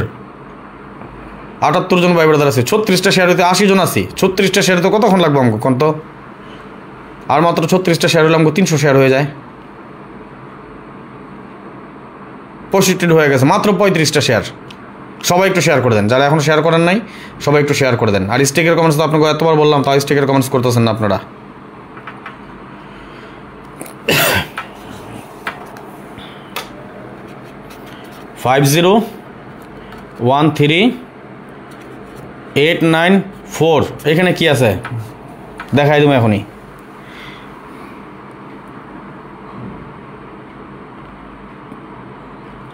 78 জন ভাই ব্রাদার আছে। 36টা শেয়ার হইতে 80 জন আছি। 36টা শেয়ারে তো কতক্ষণ লাগবে আমাকে কোন তো? আর মাত্র 36টা শেয়ার হলে আমাকে 300 শেয়ার হয়ে যায়। 65 হয়ে গেছে, মাত্র 35টা শেয়ার। সবাই একটু শেয়ার করে দেন, যারা এখন শেয়ার করেন নাই সবাই একটু শেয়ার করে দেন। আর স্টেকের কমেন্টস তো আপনাকে এতবার বললাম, তাই স্টেকের কমেন্টস করতেছেন না আপনারা। ফাইভ 013-894 এখানে কি আছে দেখাই দেবো এখনই।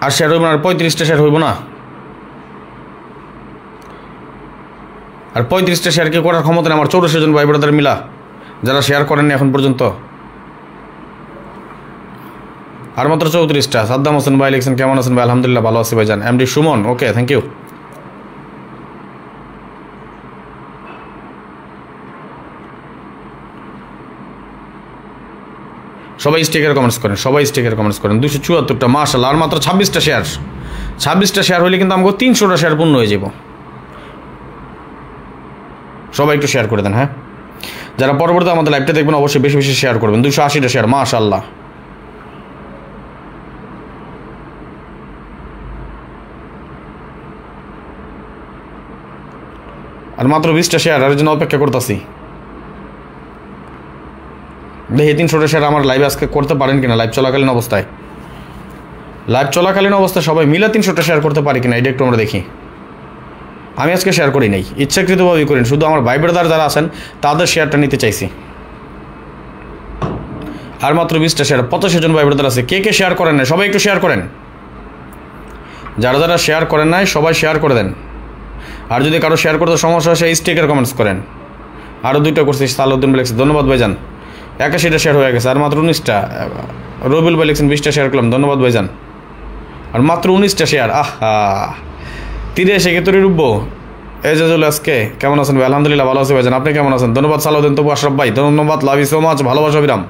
আর শেয়ার হইব না, আর 35টা শেয়ার হইব না। আর 35টা শেয়ারকে করার ক্ষমতা নেই আমার 84 জন ভাই ব্রাদার মিলা, যারা শেয়ার করেননি এখন পর্যন্ত। আর মাত্র 34টা। সাদ্দাম হোসেন ভাই লিখছেন কেমন আছেন ভাই? আলহামদুলিল্লাহ ভালো আছি ভাইজান। MD Suman, okay thank you. সবাই স্টিকার কমেন্টস করেন, সবাই স্টিকার কমেন্টস করেন। 274টা মাশাআল্লাহ। আর মাত্র 26টা শেয়ার। 26টা শেয়ার হলে কিন্তু আমাকে 300টা শেয়ার পূর্ণ হয়ে যাব। সবাই একটু শেয়ার করে দেন। হ্যাঁ, যারা পরবর্তী আমাদের লাইভটা দেখবেন অবশ্যই বেশি বেশি শেয়ার করবেন। 280টা শেয়ার মাশাআল্লাহ। আর মাত্র 20টা শেয়ার, আর জন্য অপেক্ষা করতেছি। দেখি 300টা শেয়ার আমার লাইভে আজকে করতে পারেন কিনা। লাইভ চলাকালীন অবস্থায় সবাই মিলে 300টা শেয়ার করতে পারি কিনা, এটা একটু আমরা দেখি। আমি আজকে শেয়ার করি নাই, ইচ্ছাকৃতভাবেই করেন। শুধু আমার ভাই ব্রাদার যারা আছেন তাদের শেয়ারটা নিতে চাইছি। আর মাত্র 20টা শেয়ার। 85 জন ভাই ব্রাদার আছে। কে কে শেয়ার করেন না সবাই একটু শেয়ার করেন। যারা যারা শেয়ার করেন নাই সবাই শেয়ার করে দেন। আর যদি কারো শেয়ার করতে সমস্যা হয় সেই স্টিকার কমেন্টস করেন। আরও 2টা করছি। সালাউদ্দিন লিখছে ধন্যবাদ ভাইজান। 81টা শেয়ার হয়ে গেছে। আর মাত্র 19টা। রবিউল ভাই লিখছেন 20টা শেয়ার করলাম, ধন্যবাদ ভাইজান। আর মাত্র 19টা শেয়ার। আহা, তীরে এসে কে তরি ডুববো। এজাজুল আজকে কেমন আছেন ভাই? আলহামদুলিল্লাহ ভালো আছি ভাইজান। আপনি কেমন আছেন? ধন্যবাদ সালাউদ্দিন তবু আশরাফ ভাই, ধন্যবাদ। লাভ ইউ সো মাচ, ভালোবাসা বিরাম।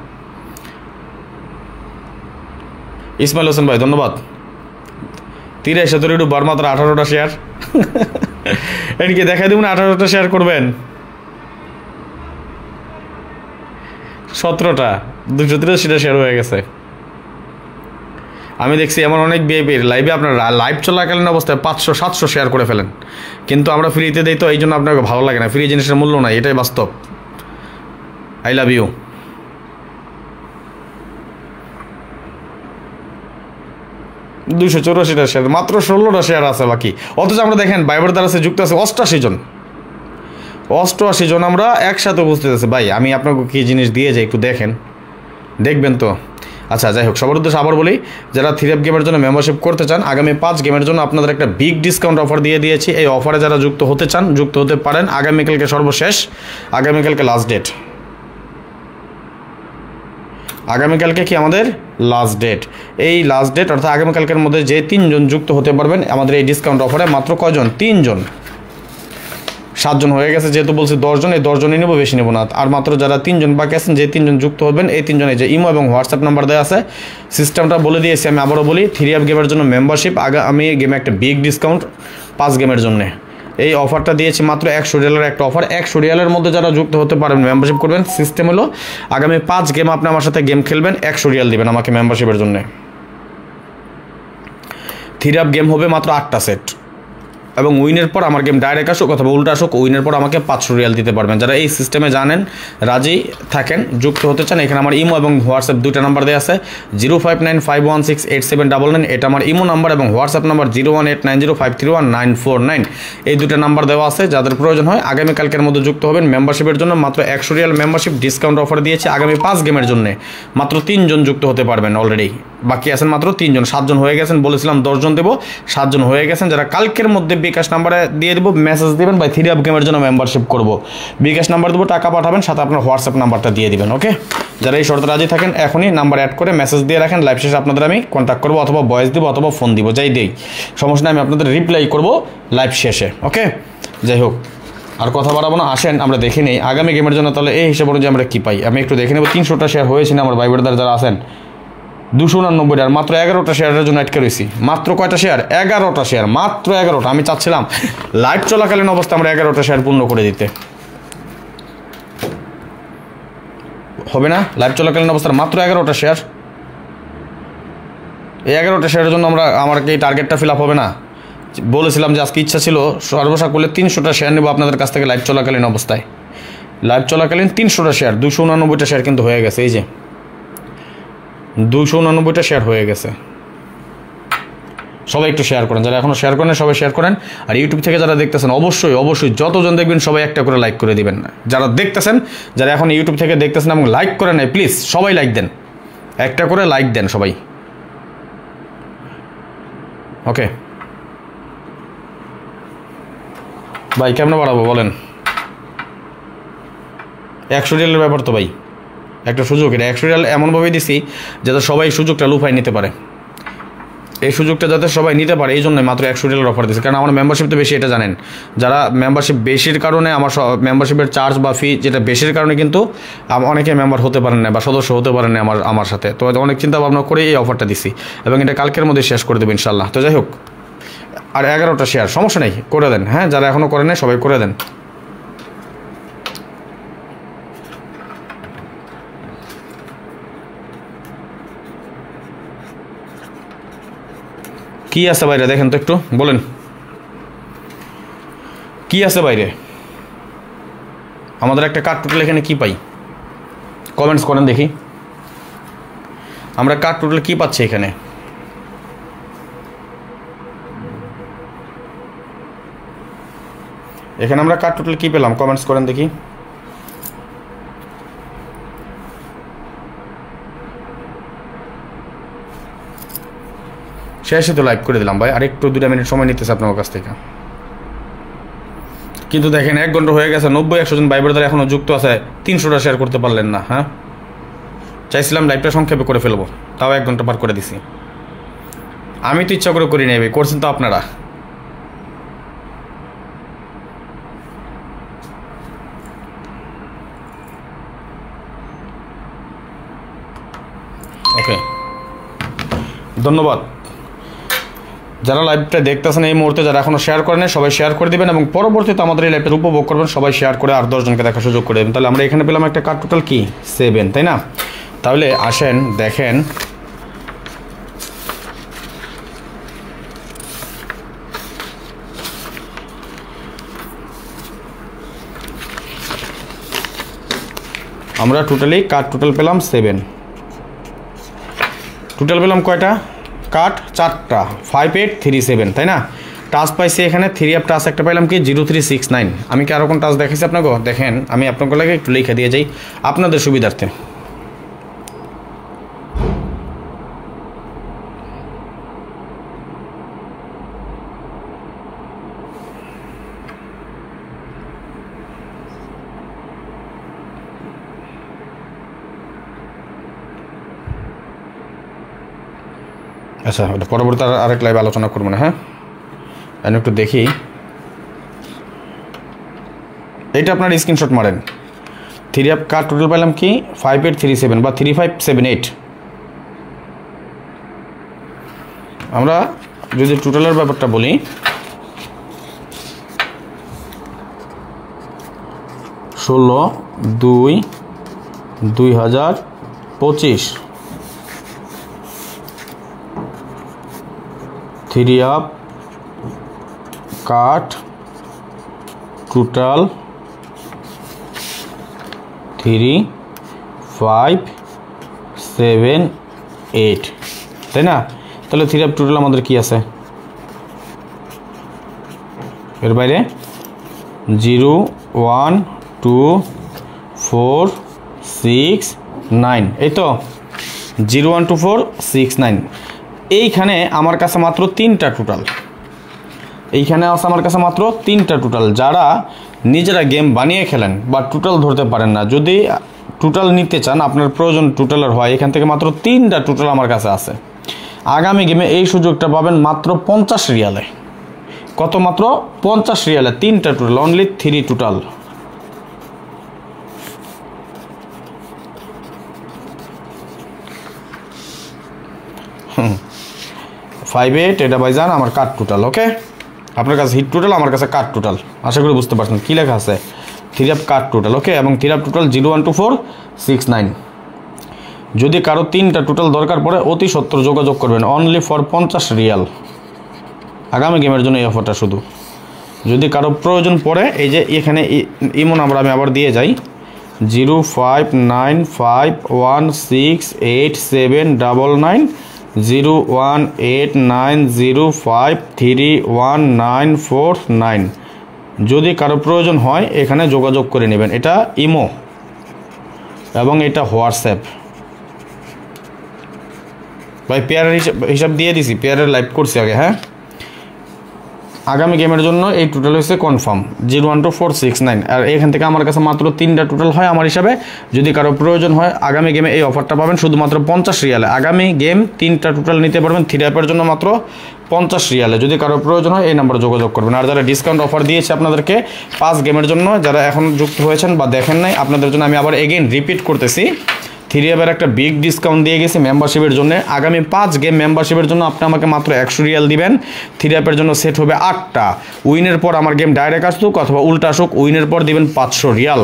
ইসমাইল হোসেন ভাই ধন্যবাদ। তীরে এসে তরি ডুববো। আর মাত্র 18টা শেয়ার। এদিকে দেখাই দেবেন 18টা শেয়ার করবেন। 17টা। 283টা শেয়ার হয়ে গেছে। আমি দেখছি এমন অনেক বিএপির লাইভে আপনারা লাইভ চলাকালীন অবস্থায় 500-700 শেয়ার করে ফেলেন, কিন্তু আমরা ফ্রিতে দিই তো এই জন্য আপনাকে ভালো লাগে না। ফ্রি জিনিসের মূল্য নাই, এটাই বাস্তব। I love you. দুইশো 84টা শেয়ার, মাত্র 16টা শেয়ার আছে বাকি। অথচ আমরা দেখেন ভাইবার আছে যুক্ত আছে 88 জন। 88 জন আমরা একসাথে উপস্থিত আছে। ভাই আমি আপনাকে কী জিনিস দিয়ে যাই একটু দেখবেন তো। আচ্ছা যাই হোক, সবার উদ্দেশ্যে আবার বলি, যারা 3F গেমের জন্য মেম্বারশিপ করতে চান আগামী 5 গেমের জন্য আপনাদের একটা বিগ ডিসকাউন্ট অফার দিয়ে দিয়েছি। এই অফারে যারা যুক্ত হতে চান যুক্ত হতে পারেন। আগামীকালকে সর্বশেষ, আগামীকালকে লাস্ট ডেট। আগামীকালকে কি আমাদের লাস্ট ডেট। এই লাস্ট ডেট অর্থাৎ আগামীকালকের মধ্যে যে 3 জন যুক্ত হতে পারবেন আমাদের এই ডিসকাউন্ট অফারে। মাত্র কয়জন? 3 জন। 7 জন হয়ে গেছে, যেহেতু বলছি 10 জন, এই 10 জনই নেবো, বেশি নেবো না। আর মাত্র যারা 3 জন বাকি আছেন, যে 3 জন যুক্ত হবেন, এই 3 জনের যে ইমো এবং হোয়াটসঅ্যাপ নাম্বার দেওয়া আছে, সিস্টেমটা বলে দিয়েছি। আমি আবারও বলি, 3F গেমের জন্য মেম্বারশিপ আমি গেমে একটা বিগ ডিসকাউন্ট 5 গেমের জন্য। এই অফারটা দিয়েছি মাত্র $100 একটা অফার। $100 মধ্যে যারা যুক্ত হতে পারবেন মেম্বারশিপ করবেন। সিস্টেম হলো আগামী 5 গেম আপনি আমার সাথে গেম খেলবেন, $100 দিবেন আমাকে মেম্বারশিপের জন্য। 3F গেম হবে মাত্র 8টা সেট। এবং উইনের পর আমার গেম ডাইরেক্ট আসুক অথবা উল্টা আসুক, উইনের পর আমাকে 500 রিয়াল দিতে পারবেন। যারা এই সিস্টেমে জানেন, রাজি থাকেন, যুক্ত হতে চান, এখানে আমার ইমো এবং হোয়াটসঅ্যাপ দুইটা নাম্বার দেওয়া আছে। 0595168799 এটা আমার ইমো নাম্বার এবং হোয়াটসঅ্যাপ নাম্বার 0189053199 এই দুটো নাম্বার দেওয়া আছে। যাদের প্রয়োজন হয় আগামীকালকের মধ্যে যুক্ত হবেন। মেম্বারশিপের জন্য মাত্র 100 রিয়াল মেম্বারশিপ ডিসকাউন্ট অফার দিয়েছে। আগামী 5 গেমের জন্য মাত্র 3 জন যুক্ত হতে পারবেন। অলরেডি বাকি আছেন মাত্র 3 জন, 7 জন হয়ে গেছেন, বলেছিলাম 10 জন দেবো, 7 জন হয়ে গেছেন। যারা কালকের মধ্যে বিকাশ নাম্বারে দিয়ে দেবো, মেসেজ দিবেন ভাই 3 আপ গেমের জন্য মেম্বারশিপ করব, বিকাশ নাম্বার দেবো, টাকা পাঠাবেন, সাথে আপনার হোয়াটসঅ্যাপ নাম্বারটা দিয়ে দিবেন। ওকে, যারা এই শর্তে রাজি থাকেন এখনই নাম্বার অ্যাড করে মেসেজ দিয়ে রাখেন। লাইভ শেষে আপনাদের আমি কন্ট্যাক্ট করবো, অথবা ভয়েস দিব, অথবা ফোন দিব, যাই দেই সমস্যা নেই, আমি আপনাদের রিপ্লাই করব লাইভ শেষে। ওকে, যাই হোক আর কথা বাড়াবো না, আসেন আমরা দেখে নিই আগামী গেমের জন্য তাহলে এই হিসাব অনুযায়ী আমরা কী পাই। আমি একটু দেখে নেব। 300টা শেয়ার হয়েছে না আমার ভাই বোনেরা যারা আছেন, 289 আর মাত্র 11টা শেয়ারের জন্য আটকে রয়েছি। মাত্র কয়টা শেয়ার? 11টা শেয়ার, মাত্র 11টা। আমি চাচ্ছিলাম লাইভ চলাকালীন অবস্থা আমরা 11টা শেয়ার পূর্ণ করে দিতে, হবে না? লাইভ চলাকালীন অবস্থার মাত্র 11টা শেয়ার, এই 11টা শেয়ারের জন্য আমার কি টার্গেটটা ফিল আপ হবে না? বলেছিলাম যে আজকে ইচ্ছা ছিল সর্বশা করলে 300টা শেয়ার নেব আপনাদের কাছ থেকে লাইভ চলাকালীন অবস্থায়। লাইভ চলাকালীন 300টা শেয়ার, 289টা শেয়ার কিন্তু হয়ে গেছে। এই যে 289টা শেয়ার হয়ে গেছে। সবাই একটু শেয়ার করেন, যারা এখনও শেয়ার করেন সবাই শেয়ার করেন। আর ইউটিউব থেকে যারা দেখতেছেন অবশ্যই অবশ্যই যতজন দেখবেন সবাই একটা করে লাইক করে দিবেন। যারা দেখতেছেন, যারা এখন ইউটিউব থেকে দেখতেছেন এবং লাইক করেন নাই, প্লিজ সবাই লাইক দেন, একটা করে লাইক দেন সবাই। ওকে ভাই, কেমন বাড়াবো বলেন? 100 রিয়ালের ব্যাপার তো ভাই, একটা সুযোগ, এটা 100 রিয়াল এমনভাবেই দিছি যাতে সবাই সুযোগটা লুফাই নিতে পারে। এই সুযোগটা যাতে সবাই নিতে পারে এই জন্য মাত্র 100 রিয়ালের অফার দিচ্ছে। কারণ আমার মেম্বারশিপ তো বেশি, এটা জানেন। যারা মেম্বারশিপ বেশির কারণে আমার মেম্বারশিপের চার্জ বা ফি যেটা বেশির কারণে কিন্তু অনেকে মেম্বার হতে পারেন না বা সদস্য হতে পারেন না আমার সাথে। তো অনেক চিন্তা ভাবনা করে এই অফারটা দিছি এবং এটা কালকের মধ্যে শেষ করে দেবো ইনশাল্লাহ। তো যাই হোক, আর 11টা শেয়ার সমস্যা নেই, করে দেন। হ্যাঁ, যারা এখনও করেন নাই সবাই করে দেন। কি আছে বাইরে দেখেন তো একটু বলেন, কি আছে বাইরে? আমাদের একটা কার্ড টোটাল এখানে কি পাই? কমেন্টস করেন দেখি, আমরা কার্ড টোটাল কি পাচ্ছি এখানে? এখানে আমরা কার্ড টোটাল কি পেলাম? কমেন্টস করেন দেখি। শেষে তো লাইক করে দিলাম ভাই, আর একটু 2 মিনিট সময় নিতেছে আপনার কাছ থেকে। কিন্তু দেখেন 1 ঘন্টা হয়ে গেছে, 90-100 জন ভাই বোনেরা এখনও যুক্ত আছে, 300টা শেয়ার করতে পারলেন না। হ্যাঁ, চাইছিলাম লাইভটা সংক্ষেপে করে ফেলবো, তাও 1 ঘন্টা পার করে দিছি। আমি তো ইচ্ছা করে করি নাই ভাই, করছেন তো আপনারা। ওকে, ধন্যবাদ। যারা লাইভটা দেখতেছেন এই মুহূর্তে, যারা এখনও শেয়ার করেন সবাই শেয়ার করে দেবেন এবং পরবর্তীতে আমাদের এই লাইভটা উপভোগ করবেন। সবাই শেয়ার করে আর 10 জনকে দেখার সুযোগ করে দেবেন। তাহলে আমরা এখানে পেলাম একটা কার্ড টোটাল কি 7, তাই না? তাহলে আসেন দেখেন আমরা টোটালি কার্ড টোটাল পেলাম 7। টোটাল পেলাম কয়টা কার্ড? 4টা, 5837, তাই না? টাচ পাইছি এখানে 3 আপ টাচ একটা পাইলাম কি 0369। আমি কি আরও কোন টাচ দেখাইছি আপনাকে? দেখেন, আমি আপনাকে লাগে একটু লিখে দিয়ে যাই আপনাদের সুবিধার্থে। আচ্ছা, ওটা পরবর্তী আরেক লাইভ আলোচনা করবো না। হ্যাঁ, আমি একটু দেখি। এইটা আপনার স্ক্রিনশট মারেন। 3 আপ কার্ড টোটাল পাইলাম কি 5837 বা 3578। আমরা যদি টোটালের ব্যাপারটা বলি, 16/2/2025 3 আপ কাট টোটাল 3 5 7 8, তাই না? তাহলে 3 5 টোটাল আমাদের কি আছে? এর বাইরে 0 1 2 4 6 9, এই তো 0 1 2 4 6 9। এইখানে আমার কাছে মাত্র 3টা টোটাল, এইখানে আছে আমার কাছে মাত্র 3টা টোটাল। যারা নিজেরা গেম বানিয়ে খেলেন বা টোটাল ধরতে পারেন না, যদি টোটাল নিতে চান, আপনার প্রয়োজন টোটালের হয়, এখান থেকে মাত্র 3টা টোটাল আমার কাছে আছে। আগামী গেমে এই সুযোগটা পাবেন মাত্র 50 রিয়ালে। কত? মাত্র 50 রিয়ালে 3টা টোটাল, অনলি 3 টোটাল। হুম 5 8, এটা ভাইজান আমার কাট টোটাল। ওকে, আপনার কাছে হিট টোটাল, আমার কাছে কাট টোটাল। আশা করি বুঝতে পারছেন কী লেখা আছে, 3 আপ কাট টোটাল। ওকে, এবং 3 আপ টোটাল 0 1 2 4 6 9। যদি কারো 3টা টোটাল দরকার পড়ে অতি সত্বর যোগাযোগ করবেন, অনলি ফর 50 রিয়াল। আগামী গেমের জন্য এই অফারটা শুধু। যদি কারো প্রয়োজন পড়ে, এই যে এখানে ইমো নাম্বার আমি আবার দিয়ে যাই, 0595168799 01890531949। যদি কারো প্রয়োজন হয় এখানে যোগাযোগ করে নেবেন। এটা ইমো এবং এটা হোয়াটসঅ্যাপ। ভাই পেয়ারের হিসাব দিয়ে দিছি, পেয়ারের লাইভ করছি আগে। হ্যাঁ, আগামী গেমের জন্য এই টোটাল হচ্ছে কনফার্ম 0 1 2 4 6 9। আর এখান থেকে আমার কাছে মাত্র 3টা টোটাল হয় আমার হিসাবে। যদি কারো প্রয়োজন হয় আগামী গেমে এই অফারটা পাবেন শুধুমাত্র 50 রিয়ালে। আগামী গেম 3টা টোটাল নিতে পারবেন 3 অ্যাপের জন্য মাত্র 50 রিয়ালে। যদি কারো প্রয়োজন হয় এই নাম্বারে যোগাযোগ করবেন। আর যারা ডিসকাউন্ট অফার দিয়েছে আপনাদেরকে 5 গেমের জন্য, যারা এখন যুক্ত হয়েছেন বা দেখেন নাই, আপনাদের জন্য আমি আবার এগেইন রিপিট করতেছি, 3 অ্যাপের একটা বিগ ডিসকাউন্ট দিয়ে গেছি মেম্বারশিপের জন্য। আগামী 5 গেম মেম্বারশিপের জন্য আপনি আমাকে মাত্র 100 রিয়াল দিবেন। 3 অ্যাপের জন্য সেট হবে 8টা। উইনের পর আমার গেম ডাইরেক্ট আসুক অথবা উল্টা আসুক, উইনের পর দিবেন 500 রিয়াল।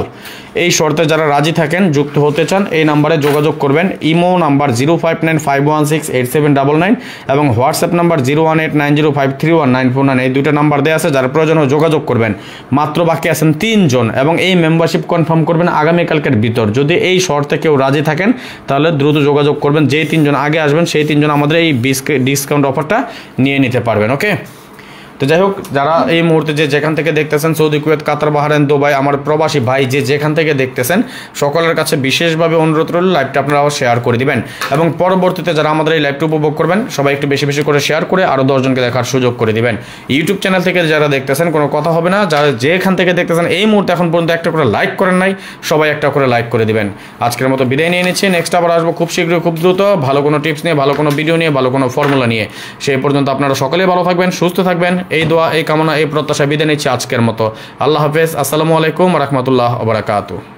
এই শর্তে যারা রাজি থাকেন, যুক্ত হতে চান, এই নাম্বারে যোগাযোগ করবেন। ইমো নাম্বার 0595168799 এবং হোয়াটসঅ্যাপ নাম্বার 01890531949। এই দুটো নাম্বার দেওয়া আছে, যারা প্রয়োজন হয় যোগাযোগ করবেন। মাত্র বাকি আছেন 3 জন এবং এই মেম্বারশিপ কনফার্ম করবেন আগামীকালকের ভিতর। যদি এই শর্তে কেউ রাজি থাকেন তাহলে দ্রুত যোগাযোগ করবেন। যেই 3 জন আগে আসবেন সেই 3 জন আমাদের এই ডিসকাউন্ট অফারটা নিয়ে নিতে পারবেন। ওকে, তো যাই হোক, যারা এই মুহূর্তে যে যেখান থেকে দেখতেছেন, সৌদি, কুয়েত, কাতার, বাহরাইন, দুবাই, আমার প্রবাসী ভাই যে যেখান থেকে দেখতেছেন, সকলের কাছে বিশেষভাবে অনুরোধ রইল লাইভটা আপনারাও শেয়ার করে দিবেন। এবং পরবর্তীতে যারা আমাদের এই লাইভটা উপভোগ করবেন, সবাই একটু বেশি বেশি করে শেয়ার করে আরও 10 জনকে দেখার সুযোগ করে দিবেন। ইউটিউব চ্যানেল থেকে যারা দেখতেছেন কোনো কথা হবে না, যারা যেখান থেকে দেখতেছেন এই মুহূর্তে এখন পর্যন্ত একটা করে লাইক করেন নাই, সবাই একটা করে লাইক করে দিবেন। আজকের মতো বিদায় নিয়ে নিচ্ছি। নেক্সট আবার আসবো খুব শীঘ্রই, খুব দ্রুত, ভালো কোনো টিপস নিয়ে, ভালো কোনো ভিডিও নিয়ে, ভালো কোনো ফর্মুলা নিয়ে। সেই পর্যন্ত আপনারা সকলেই ভালো থাকবেন, সুস্থ থাকবেন, এই দোয়া, এই কামনা, এই প্রত্যাশা বিদায় নিচ্ছি আজকের মতো। আল্লাহ হাফেজ। আসসালামু আলাইকুম ওয়া রাহমাতুল্লাহি ওয়া বারাকাতুহু।